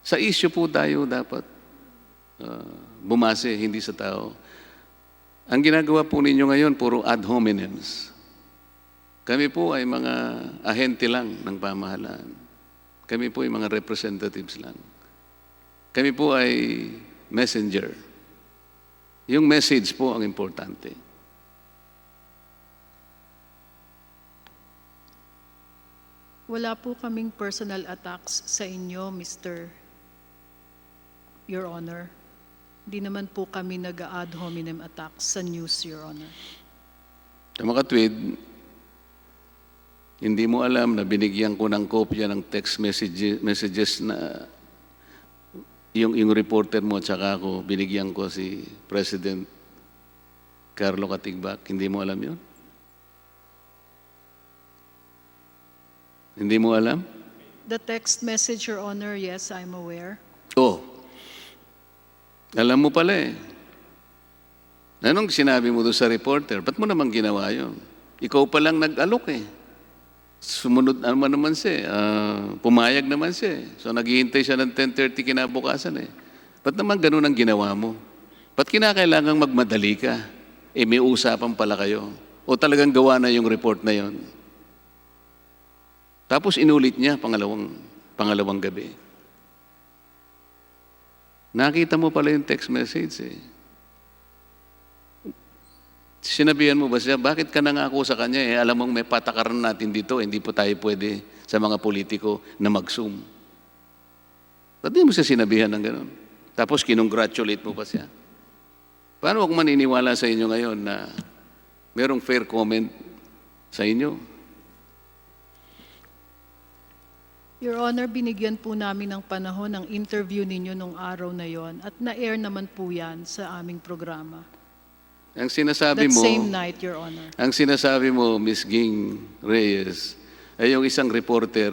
Sa issue po tayo dapat bumase, hindi sa tao. Ang ginagawa po ninyo ngayon, puro ad hominems. Kami po ay mga ahente lang ng pamahalaan. Kami po ay mga representatives lang. Kami po ay messenger. Yung message po ang importante. Wala po kaming personal attacks sa inyo, Your Honor. Di naman po kami nag-ad hominem attack sa news, Your Honor. Sa mga tweet, hindi mo alam na binigyan ko ng kopya ng text messages na yung reporter mo at saka ako, binigyan ko si President Carlo Katigbak. Hindi mo alam yun? Hindi mo alam? The text message, Your Honor, yes, I'm aware. Oh, alam mo pala eh. Anong sinabi mo doon sa reporter? Ba't mo naman ginawa yun? Ikaw pa lang nag-alok eh. Sumunod naman siya, pumayag naman siya. So naghihintay siya ng 10:30 kinabukasan eh. Ba't naman ganun ang ginawa mo? Ba't kinakailangang magmadali ka? Eh may usapan pala kayo. O talagang gawa na yung report na yon. Tapos inulit niya pangalawang gabi. Nakita mo pala yung text message eh. Sinabihan mo ba siya, bakit ka nangako sa kanya eh, alam mong may patakaran natin dito, hindi po tayo pwede sa mga politiko na mag-zoom. Ba't di mo siya sinabihan ng gano'n? Tapos kinongratulate mo pa siya. Paano ako maniniwala sa inyo ngayon na merong fair comment sa inyo? Your Honor, binigyan po namin ng panahon ng interview ninyo nung araw na yon at na-air naman po yan sa aming programa. Ang sinasabi That mo, same night, Your Honor. ang sinasabi mo, Ms. Ging Reyes, ay yung isang reporter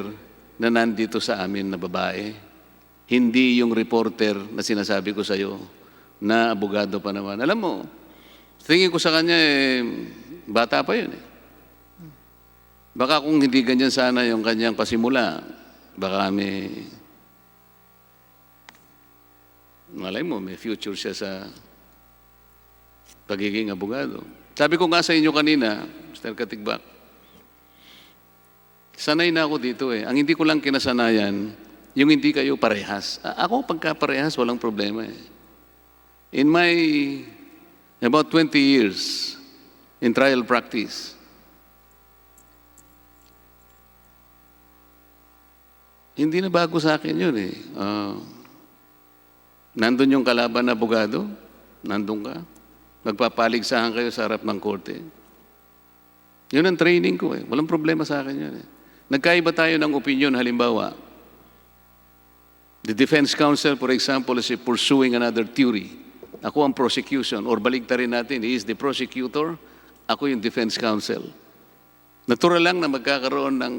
na nandito sa amin na babae. Hindi yung reporter na sinasabi ko sa iyo na abogado pa naman. Alam mo, tingin ko sa kanya, bata pa yun eh. Baka kung hindi ganyan sana yung kanyang pasimula, baka malay mo, may future siya sa pagiging abogado. Sabi ko nga sa inyo kanina, Mr. Katigbak, sanay na ako dito eh. Ang hindi ko lang kinasanayan, yung hindi kayo parehas. Ako pagka parehas, walang problema eh. In my about 20 years in trial practice, hindi na bago sa akin yun eh. Nandun yung kalaban na abogado, nandun ka. Magpapaligsahan kayo sa harap ng korte. Yun ang training ko eh. Walang problema sa akin yun eh. Nagkaiba tayo ng opinion, halimbawa. The defense counsel, for example, is pursuing another theory. Ako ang prosecution, or baligtarin natin, he is the prosecutor, ako yung defense counsel. Natural lang na magkakaroon ng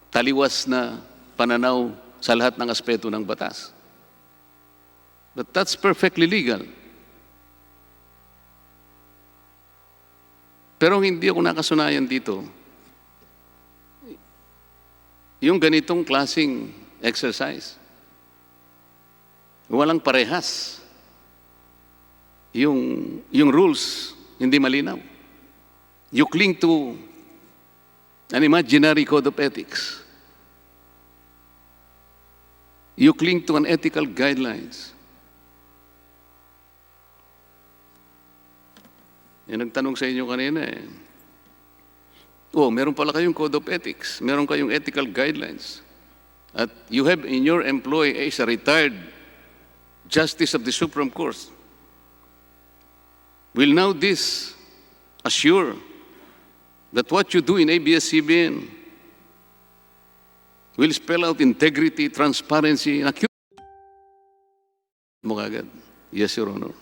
taliwas na pananaw sa lahat ng aspeto ng batas. But that's perfectly legal. Pero hindi ako nakasunayan dito. Yung ganitong klaseng exercise, walang parehas. Yung rules, hindi malinaw. You cling to an imaginary code of ethics. You cling to an ethical guidelines. Yan nagtanong sa inyo kanina eh. Oh, meron pala kayong code of ethics. Meron kayong ethical guidelines. At you have in your employee a retired Justice of the Supreme Court. Will now this assure that what you do in ABS-CBN will spell out integrity, transparency, and accuracy? Mo kagad. Yes, Your Honor.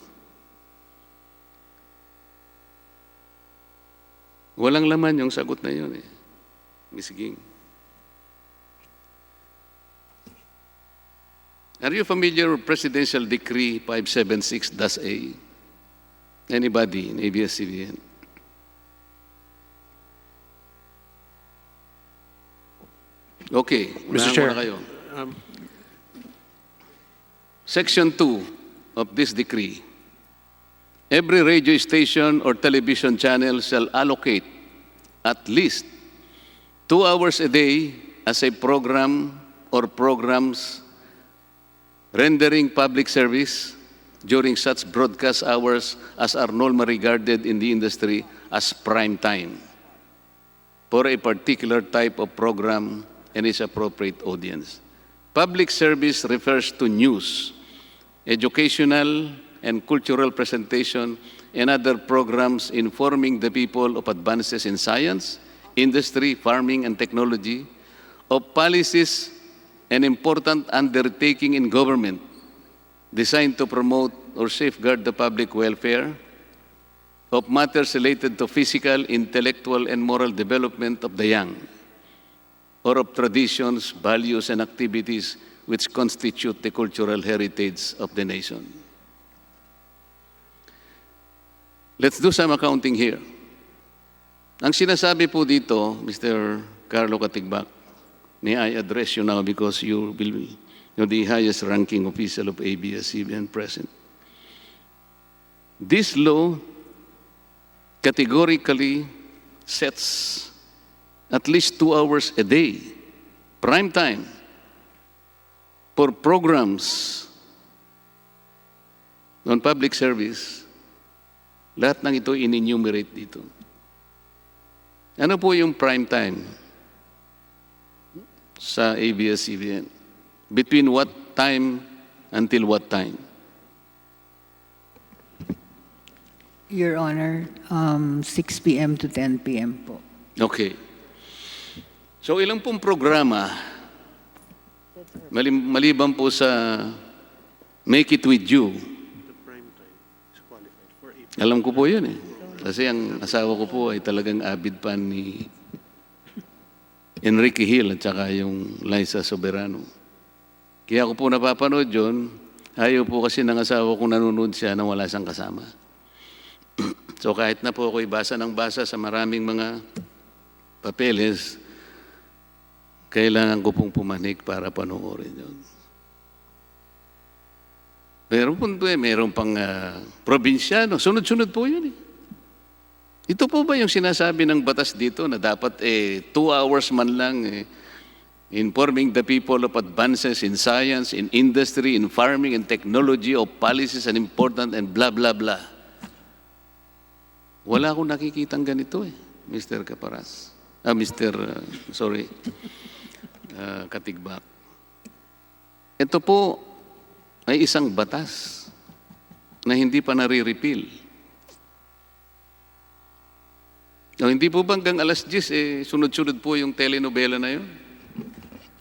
Walang laman yung sagot na yun eh, Ms. Ging. Are you familiar with Presidential Decree 576-A? Anybody in ABS-CBN? Okay, Mr. Chair, muna kayo. Section 2 of this decree. Every radio station or television channel shall allocate at least 2 hours a day as a program or programs rendering public service during such broadcast hours as are normally regarded in the industry as prime time for a particular type of program and its appropriate audience. Public service refers to news, educational and cultural presentation, and other programs informing the people of advances in science, industry, farming, and technology, of policies and important undertaking in government designed to promote or safeguard the public welfare, of matters related to physical, intellectual, and moral development of the young, or of traditions, values, and activities which constitute the cultural heritage of the nation. Let's do some accounting here. Ang sinasabi po dito, Mr. Carlo Katigbak, may I address you now because you're the highest ranking official of ABS-CBN present. This law categorically sets at least 2 hours a day, prime time, for programs on public service. Lahat ng ito in-enumerate dito. Ano po yung prime time sa ABS-CBN? Between what time until what time? Your Honor, 6 p.m. to 10 p.m. po. Okay. So ilang pong programa, maliban po sa Make It With You, alam ko po yun eh. Kasi ang asawa ko po ay talagang avid fan ni Enrique Hill at saka yung Liza Soberano. Kaya ako po napapanood yun, ayaw po kasi ng asawa ko nanonood siya nang wala siyang kasama. So kahit na po ako'y basa ng basa sa maraming mga papeles, kailangan ko pong pumanik para panoorin yun. Pero punto mayroon pang probinsyano. Sunod-sunod po yun eh. Ito po ba yung sinasabi ng batas dito na dapat 2 hours man lang informing the people of advances in science, in industry, in farming, and technology, of policies and important and blah, blah, blah. Wala akong nakikitang ganito eh, Mr. Caparas. Katigbak. Ito po ay isang batas na hindi pa nare-repeal. O, hindi po ba hanggang alas 10, sunod-sunod po yung telenovela na yun?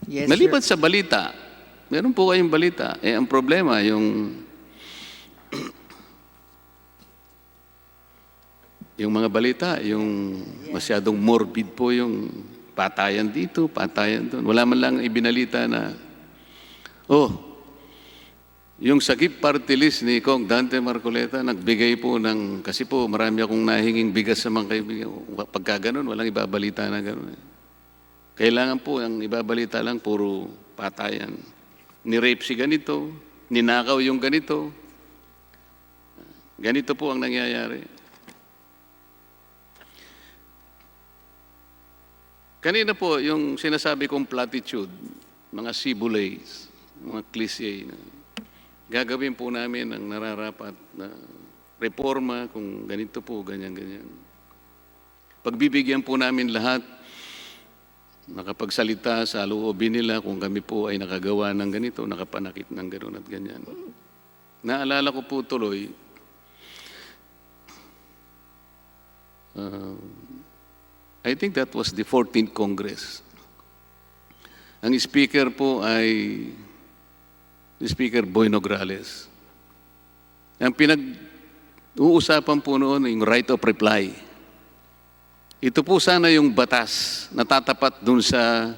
Yes, Maliban sir. sa balita, meron po kayong balita. Ang problema, yung mga balita, yung masyadong morbid po yung patayan dito, patayan doon. Wala man lang ibinalita na, yung sakip party list ni Kong Dante Marcoleta, nagbigay po ng, kasi po marami akong nahinging bigas sa mga kaibigan. Pagka ganun, walang ibabalita na ganun. Kailangan po, ang ibabalita lang, puro patayan. Ni-rape si ganito, ninakaw yung ganito. Ganito po ang nangyayari. Kanina po, yung sinasabi kong platitude, mga sibulays, mga cliche na gagawin po namin ang nararapat na reforma kung ganito po, ganyan-ganyan. Pagbibigyan po namin lahat, nakapagsalita sa loobin nila kung kami po ay nakagawa ng ganito, nakapanakit ng gano'n at ganyan. Naalala ko po tuloy, I think that was the 14th Congress. Ang speaker po ay Speaker Boy Nograles. Ang pinag-uusapan po noon yung right of reply. Ito po sana yung batas na tatapat dun sa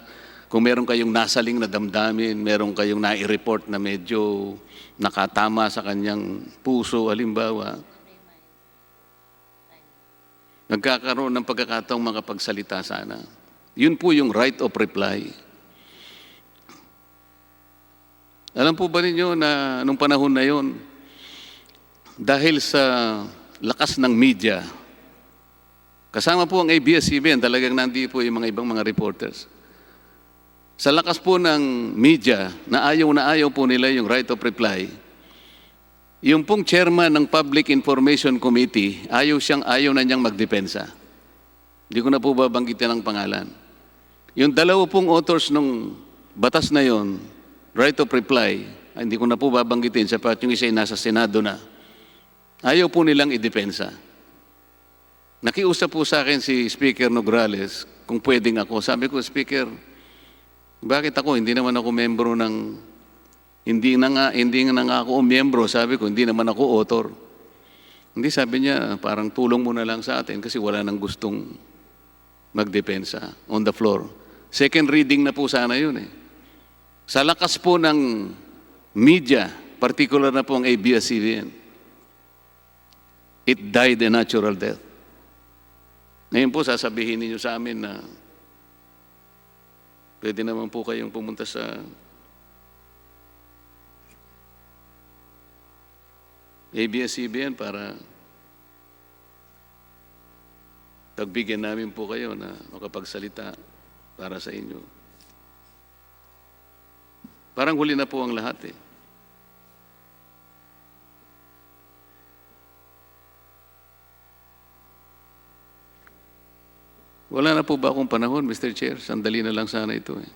kung meron kayong nasaling na damdamin, meron kayong nai-report na medyo nakatama sa kanyang puso, halimbawa, nagkakaroon ng pagkakataong makapagsalita sana. Yun po yung right of reply. Alam po ba ninyo na nung panahon na yun, dahil sa lakas ng media, kasama po ang ABS-CBN, talagang nandito po yung mga ibang mga reporters. Sa lakas po ng media, na ayaw po nila yung right of reply, yung pong chairman ng Public Information Committee, ayaw na niyang magdepensa. Hindi ko na po babanggitin ang pangalan. Yung dalawa pong authors ng batas na yon, right of reply, hindi ko na po babanggitin sapat yung isa ay nasa Senado na. Ayaw po nilang idepensa. Nakiusap po sa akin si Speaker Nograles kung pwedeng ako. Sabi ko, Speaker, bakit ako? Hindi naman ako membro ng... Hindi na nga ako miyembro. Sabi ko, hindi naman ako author. Hindi, sabi niya, parang tulong mo na lang sa atin kasi wala nang gustong magdepensa on the floor. Second reading na po sana yun eh. Sa lakas po ng media, particular na po ang ABS-CBN, it died a natural death. Ngayon po, sasabihin niyo sa amin na pwede naman po kayong pumunta sa ABS-CBN para tagbigyan namin po kayo na makapagsalita para sa inyo. Parang huli na po ang lahat eh. Wala na po ba akong panahon, Mr. Chair? Sandali na lang sana ito eh.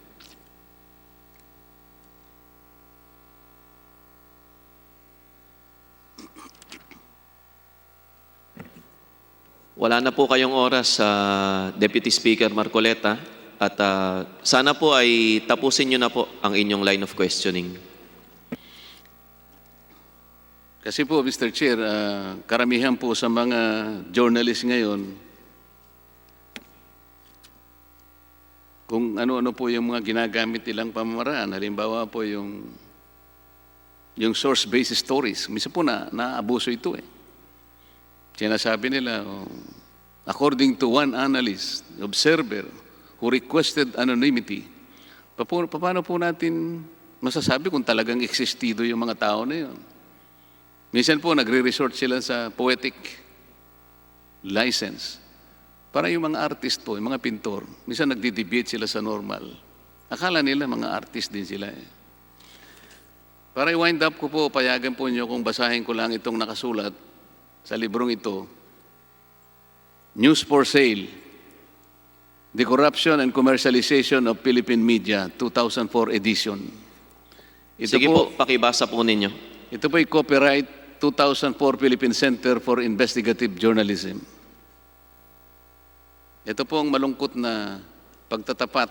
Wala na po kayong oras, Deputy Speaker Marcoleta, at sana po ay tapusin niyo na po ang inyong line of questioning. Kasi po, Mr. Chair, karamihan po sa mga journalist ngayon, kung ano-ano po yung mga ginagamit nilang pamamaraan, halimbawa po yung source-based stories, minsan po naabuso ito eh. Sinasabi nila, according to one analyst, observer, who requested anonymity, paano po natin masasabi kung talagang existido yung mga tao na yun? Minsan po, nagre-resort sila sa poetic license. Para yung mga artist po, yung mga pintor, minsan nagdi-debate sila sa normal. Akala nila mga artist din sila eh. Para i-wind up ko po, payagan po nyo kung basahin ko lang itong nakasulat sa librong ito, News for Sale, The Corruption and Commercialization of Philippine Media, 2004 edition. Sige po, pakibasa po ninyo. Ito po ay copyright 2004 Philippine Center for Investigative Journalism. Ito po ang malungkot na pagtatapat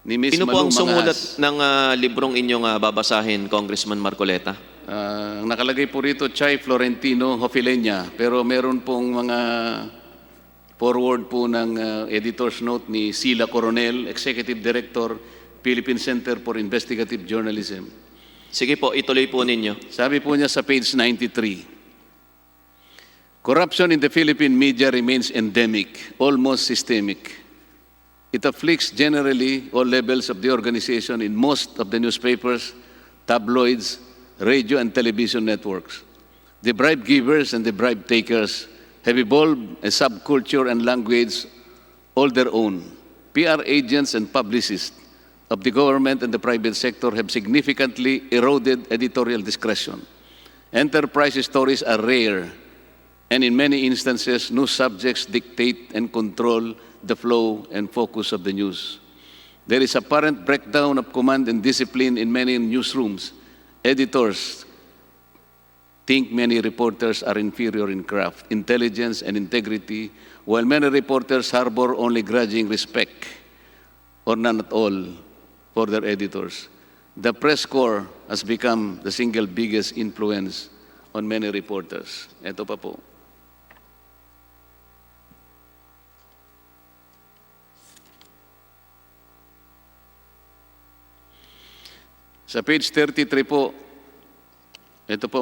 ni Ms. Sino po ang Malu sumulat Mangas. ng librong inyong babasahin, Congressman Marcoleta? Ang nakalagay po rito, Chay Florentino Hofilenya, pero meron pong mga forward po ng editor's note ni Sila Coronel, Executive Director, Philippine Center for Investigative Journalism. Sige po, ituloy po ninyo. Sabi po niya sa page 93, corruption in the Philippine media remains endemic, almost systemic. It afflicts generally all levels of the organization in most of the newspapers, tabloids, radio and television networks. The bribe givers and the bribe takers have evolved a subculture and language all their own. PR agents and publicists of the government and the private sector have significantly eroded editorial discretion. Enterprise stories are rare, and in many instances, news subjects dictate and control the flow and focus of the news. There is apparent breakdown of command and discipline in many newsrooms. Editors think many reporters are inferior in craft, intelligence, and integrity, while many reporters harbor only grudging respect, or none at all, for their editors. The press corps has become the single biggest influence on many reporters. Ito pa po. Sa page 33 po, ito po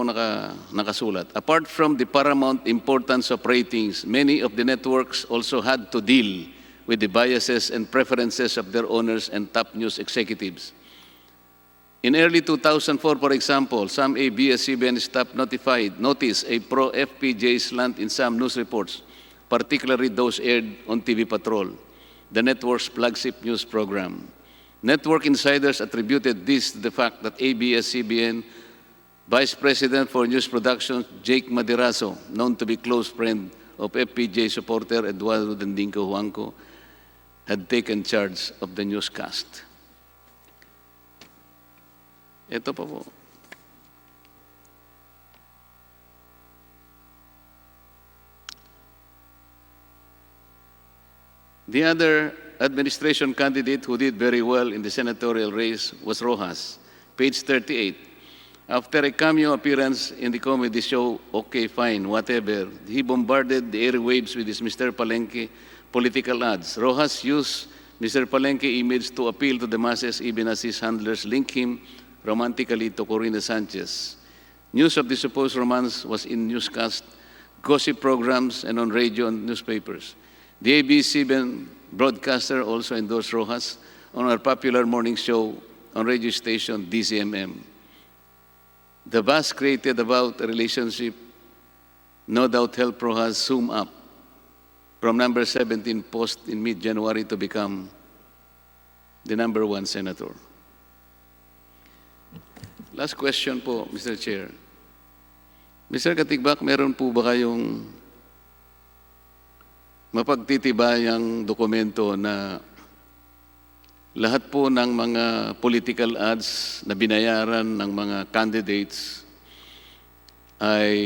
nakasulat. Apart from the paramount importance of ratings, many of the networks also had to deal with the biases and preferences of their owners and top news executives. In early 2004, for example, some ABS-CBN staff noticed a pro-FPJ slant in some news reports, particularly those aired on TV Patrol, the network's flagship news program. Network insiders attributed this to the fact that ABS-CBN Vice President for News Production, Jake Maderazo, known to be close friend of FPJ supporter Eduardo Dendinco Huangco, had taken charge of the newscast. Ito pa po. The other administration candidate who did very well in the senatorial race was Rojas, page 38. After a cameo appearance in the comedy show, Okay, Fine, Whatever, he bombarded the airwaves with his Mr. Palenque political ads. Rojas used Mr. Palenque image to appeal to the masses even as his handlers link him romantically to Corina Sanchez. News of the supposed romance was in newscast, gossip programs, and on radio and newspapers. The ABS-CBN broadcaster also endorsed Rojas on our popular morning show on radio station DCMM. The buzz created about a relationship no doubt helped Rojas zoom up from number 17 post in mid-January to become the number 1 senator. Last question po, Mr. Chair. Mr. Katigbak, meron po ba kayong mapagtitibayang dokumento na lahat po ng mga political ads na binayaran ng mga candidates ay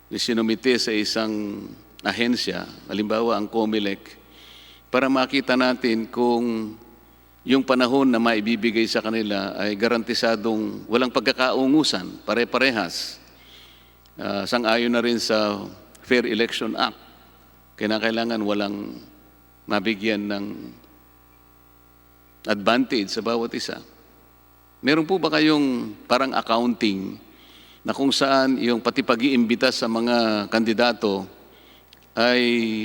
sinumite sa isang ahensya, halimbawa ang COMELEC, para makita natin kung yung panahon na maibibigay sa kanila ay garantisadong walang pagkakaungusan, pare-parehas. Sang-ayon na rin sa Fair Election Act. Kailangan walang mabigyan ng advantage sa bawat isa. Meron po ba kayong parang accounting na kung saan yung pati pag-iimbita sa mga kandidato ay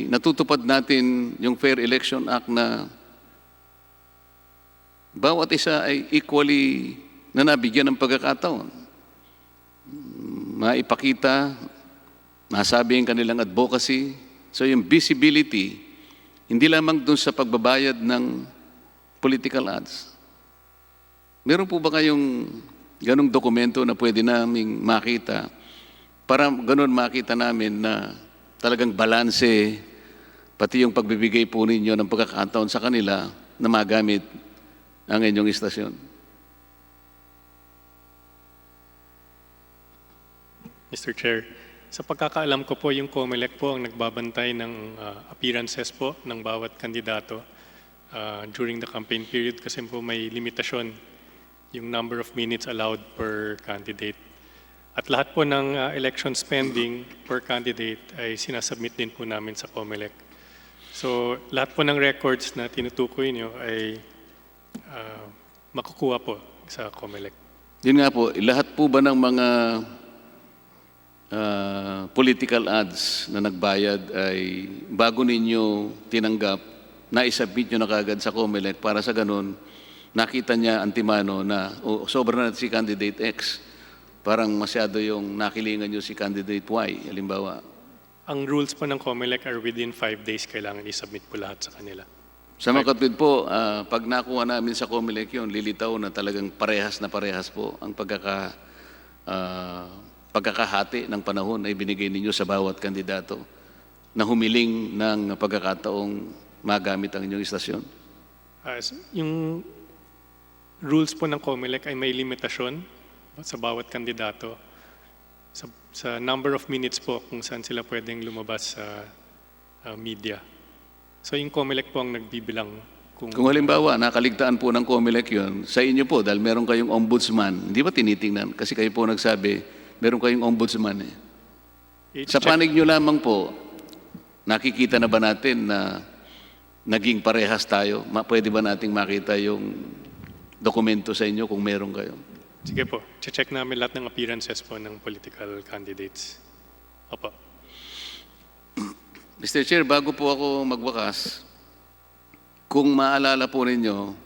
natutupad natin yung Fair Election Act na bawat isa ay equally na nabigyan ng pagkakataon? Maipakita, masabi ang kanilang advocacy. So yung visibility, hindi lamang dun sa pagbabayad ng political ads. Meron po ba kayong ganong dokumento na pwede naming makita para ganon makita namin na talagang balanse pati yung pagbibigay po ninyo ng pagkakataon sa kanila na magamit ang inyong istasyon? Mr. Chair, sa pagkakaalam ko po, yung COMELEC po ang nagbabantay ng appearances po ng bawat kandidato during the campaign period kasi po may limitasyon yung number of minutes allowed per candidate. At lahat po ng election spending per candidate ay sinasubmit din po namin sa COMELEC. So lahat po ng records na tinutukoy nyo ay makukuha po sa COMELEC. Yun nga po, lahat po ba ng mga political ads na nagbayad ay bago ninyo tinanggap, na-submit nyo na kagad sa COMELEC para sa ganun, nakita niya antimano na sobra na si candidate X, parang masyado yung nakilingan nyo si candidate Y, halimbawa. Ang rules po ng COMELEC are within 5 days kailangan i-submit po lahat sa kanila. Sa mga kapatid po, pag nakuha namin sa COMELEC yun, lilitaw na talagang parehas na parehas po ang pagkakahati ng panahon na ibinigay ninyo sa bawat kandidato na humiling ng pagkakataong magamit ang inyong istasyon? Yung rules po ng COMELEC ay may limitasyon sa bawat kandidato sa number of minutes po kung saan sila pwedeng lumabas sa media. So yung COMELEC po ang nagbibilang. Kung halimbawa, nakaligtaan po ng COMELEC yun, sa inyo po, dahil meron kayong ombudsman, hindi ba tinitingnan? Kasi kayo po nagsabi, meron kayong ombudsman eh. Sa panig nyo lamang po, nakikita na ba natin na naging parehas tayo? Pwede ba nating makita yung dokumento sa inyo kung meron kayo? Sige po, check namin lahat ng appearances po ng political candidates. Opo. Mr. Chair, bago po ako magwakas, kung maalala po ninyo,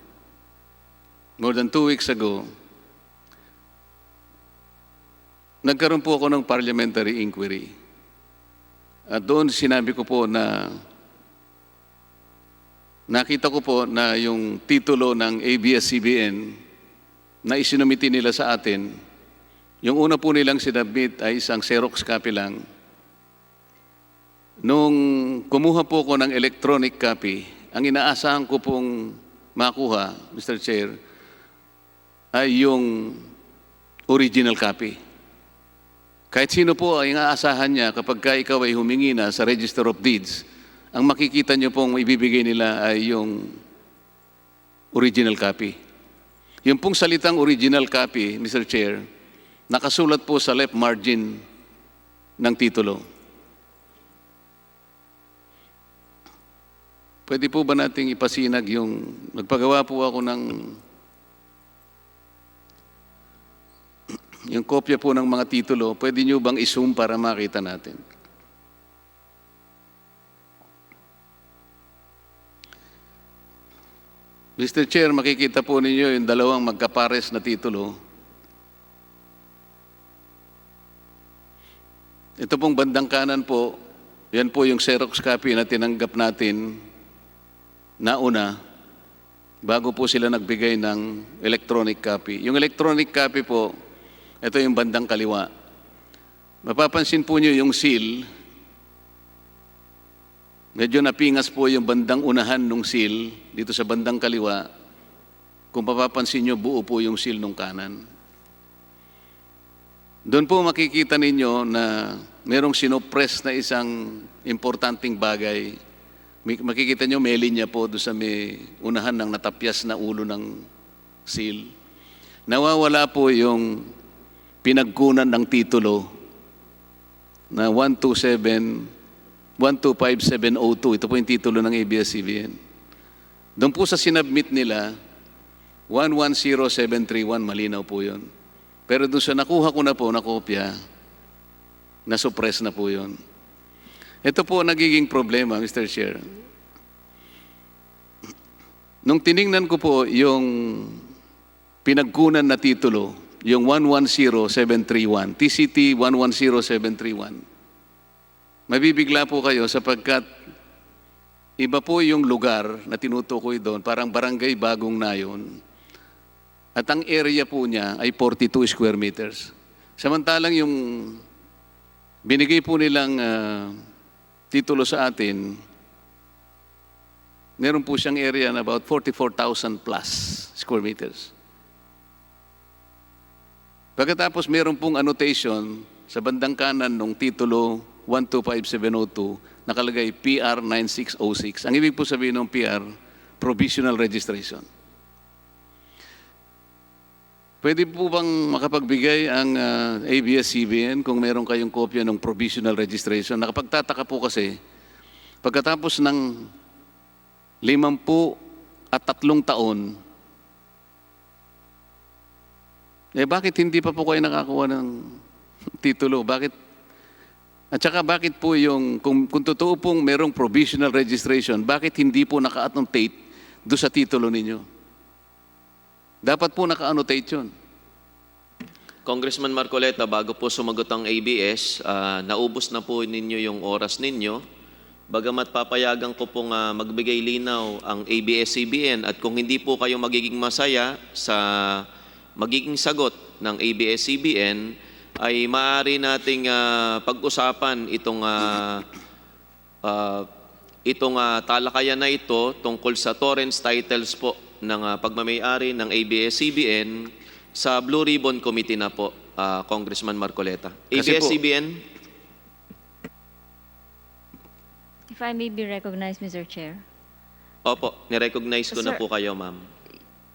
more than 2 weeks ago, nagkaroon po ako ng parliamentary inquiry. At doon sinabi ko po na nakita ko po na yung titulo ng ABS-CBN na isinumiti nila sa atin, yung una po nilang sinabmit ay isang Xerox copy lang. Nung kumuha po ko ng electronic copy, ang inaasahan ko pong makuha, Mr. Chair, ay yung original copy. Kahit sino po ay inaasahan niya kapag ikaw ay humingi na sa Register of Deeds, ang makikita nyo pong ibibigay nila ay yung original copy. Yung pong salitang original copy, Mr. Chair, nakasulat po sa left margin ng titulo. Pwede po ba nating ipasinag yung, nagpagawa po ako ng, yung kopya po ng mga titulo, pwede nyo bang i-zoom para makita natin? Mr. Chair, makikita po ninyo yung dalawang magkapares na titulo. Ito pong bandang kanan po, yan po yung Xerox copy na tinanggap natin na una, bago po sila nagbigay ng electronic copy. Yung electronic copy po, ito yung bandang kaliwa. Mapapansin po nyo yung seal, medyo napingas po yung bandang unahan ng seal dito sa bandang kaliwa. Kung mapapansin nyo, buo po yung seal nung kanan. Doon po makikita ninyo na merong sinopress na isang importanteng bagay. Makikita nyo, may linya po doon sa may unahan ng natapyas na ulo ng seal. Nawawala po yung pinagkunan ng titulo na 125702. Ito po yung titulo ng ABS-CBN. Doon po sa sinubmit nila, 110731, malinaw po yun. Pero doon sa nakuha ko na po na kopya, nasuppress na po yun. Ito po nagiging problema, Mr. Chair. Nung tiningnan ko po yung pinagkunan na titulo, yung 110731, TCT 110731, mabibigla po kayo sapagkat iba po yung lugar na tinutukoy doon, parang barangay Bagong Nayon. At ang area po niya ay 42 square meters. Samantalang yung binigay po nilang titulo sa atin, meron po siyang area na about 44,000 plus square meters. Pagkatapos meron pong annotation sa bandang kanan ng titulo 125702, nakalagay PR 9606. Ang ibig po sabihin ng PR, provisional registration. Pwede po bang makapagbigay ang ABS-CBN kung meron kayong kopya ng provisional registration? Nakapagtataka po kasi, pagkatapos ng 53 taon, bakit hindi pa po kayo nakakuha ng titulo? Bakit? At saka bakit po yung, kung totoo pong merong provisional registration, bakit hindi po naka-annotate doon sa titulo ninyo? Dapat po naka-annotate yun. Congressman Marcoleta, bago po sumagot ang ABS, naubos na po ninyo yung oras ninyo. Bagamat papayagan ko pong magbigay linaw ang ABS-CBN at kung hindi po kayo magiging masaya sa magiging sagot ng ABS-CBN, ay maaari nating pag-usapan itong talakayan na ito tungkol sa torrents titles po ng pagmamay-ari ng ABS-CBN sa Blue Ribbon Committee na po, Congressman Marcoleta. ABS-CBN? If I may be recognized, Mr. Chair. Opo, nirecognize ko na Sir, po kayo, ma'am.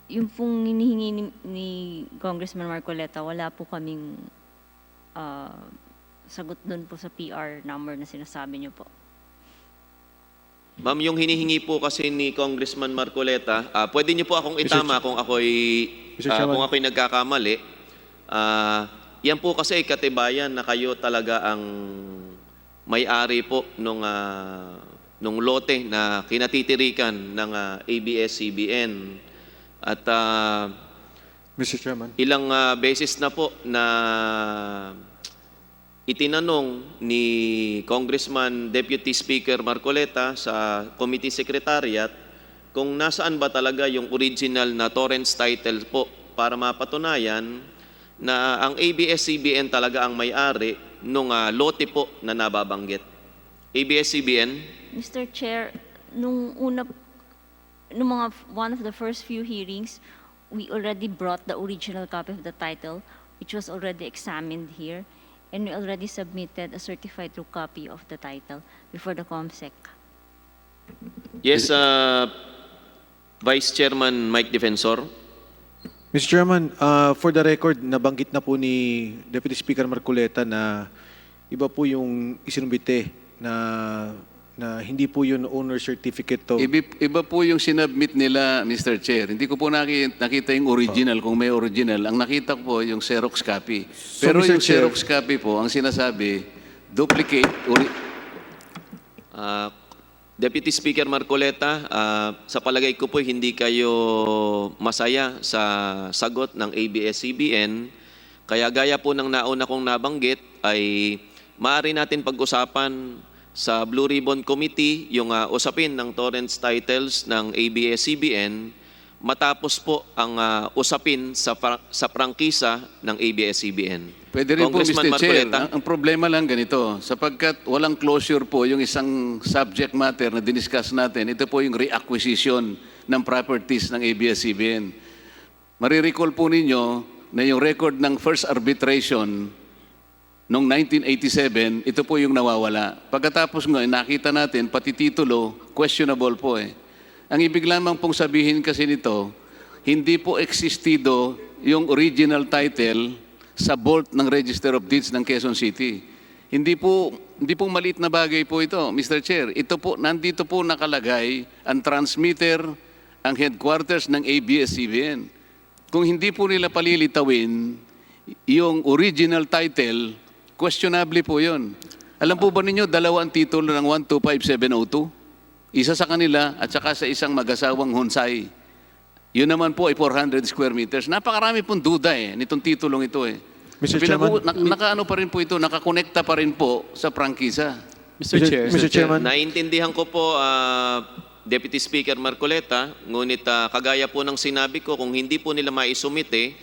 Yung pong hinihingi ni Congressman Marcoleta, wala po kaming sagot doon po sa PR number na sinasabi niyo po. Ma'am, yung hinihingi po kasi ni Congressman Marcoleta, pwede niyo po akong itama kung ako'y nagkakamali. Yan po kasi ay katibayan na kayo talaga ang may-ari po nung lote na kinatitirikan ng ABS-CBN. At Mr. Chairman. ilang beses na po na itinanong ni Congressman Deputy Speaker Marcoleta sa Committee Secretariat kung nasaan ba talaga yung original na torrents title po para mapatunayan na ang ABS-CBN talaga ang may-ari nung lote po na nababanggit. ABS-CBN? Mr. Chair, nung one of the first few hearings, we already brought the original copy of the title, which was already examined here, and we already submitted a certified true copy of the title before the COMSEC. Yes, Vice Chairman Mike Defensor. Mr. Chairman, for the record, nabanggit na po ni Deputy Speaker Marcoleta na iba po yung isinumbite na hindi po yun owner certificate to. Iba po yung sinubmit nila, Mr. Chair. Hindi ko po nakita yung original, kung may original. Ang nakita ko po yung Xerox copy. Pero Mr. yung Chair, Xerox copy po, ang sinasabi, duplicate, Deputy Speaker Marcoleta, sa palagay ko po hindi kayo masaya sa sagot ng ABS-CBN. Kaya gaya po ng nauna kong nabanggit ay maaari natin pag-usapan sa Blue Ribbon Committee yung usapin ng torrents titles ng ABS-CBN matapos po ang usapin sa prangkisa ng ABS-CBN. Pwede rin po, Congressman Mr. Chair. Marcoleta. Ang problema lang ganito, sapagkat walang closure po yung isang subject matter na diniscuss natin, ito po yung reacquisition ng properties ng ABS-CBN. Marirecall po ninyo na yung record ng first arbitration noong 1987, ito po yung nawawala. Pagkatapos nga, nakita natin, pati titulo, questionable po eh. Ang ibig lamang pong sabihin kasi nito, hindi po existido yung original title sa vault ng Register of Deeds ng Quezon City. Hindi po maliit na bagay po ito, Mr. Chair. Ito po, nandito po nakalagay ang transmitter, ang headquarters ng ABS-CBN. Kung hindi po nila palilitawin yung original title, questionable po yun. Alam po ba ninyo, dalawa ang titulo ng 125702? Isa sa kanila at saka sa isang mag-asawang Honsay. Yun naman po ay 400 square meters. Napakarami pong duda nitong titulong ito eh. Mr. Chairman, Nakaano pa rin po ito, nakakonekta pa rin po sa prangkisa. Mr. Chairman, Naiintindihan ko po, Deputy Speaker Marcoleta, ngunit kagaya po ng sinabi ko, kung hindi po nila maisumite,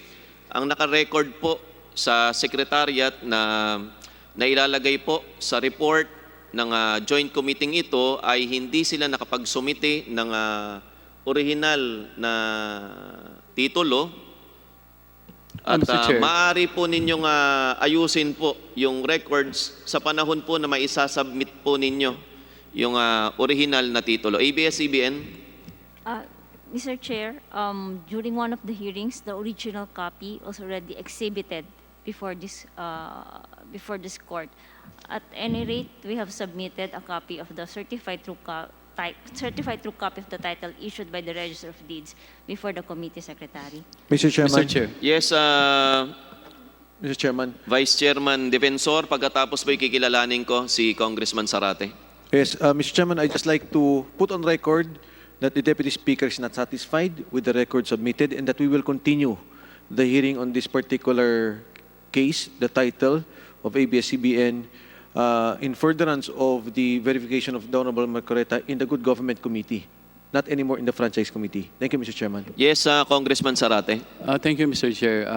ang nakarecord po sa Secretariat na ilalagay po sa report ng joint committee ito ay hindi sila nakapagsumite ng original na titulo. At maaari po ninyong ayusin po yung records sa panahon po na maisasubmit po ninyo yung original na titulo. ABS-CBN? Mr. Chair, during one of the hearings, the original copy was already exhibited before this court. At any rate, we have submitted a copy of the certified true copy of the title issued by the Register of Deeds before the committee secretary. Mr. Chairman, Yes, Mr. Chairman. Vice Chairman Defensor, pagkatapos po ikikilalanin ko si Congressman Zarate. Yes, Mr. Chairman, I'd just like to put on record that the Deputy Speaker is not satisfied with the record submitted and that we will continue the hearing on this particular case, the title of ABS-CBN, in furtherance of the verification of the Honorable Marcoleta in the Good Government Committee, not anymore in the Franchise Committee. Thank you, Mr. Chairman. Yes, Congressman Zarate. Thank you, Mr. Chair.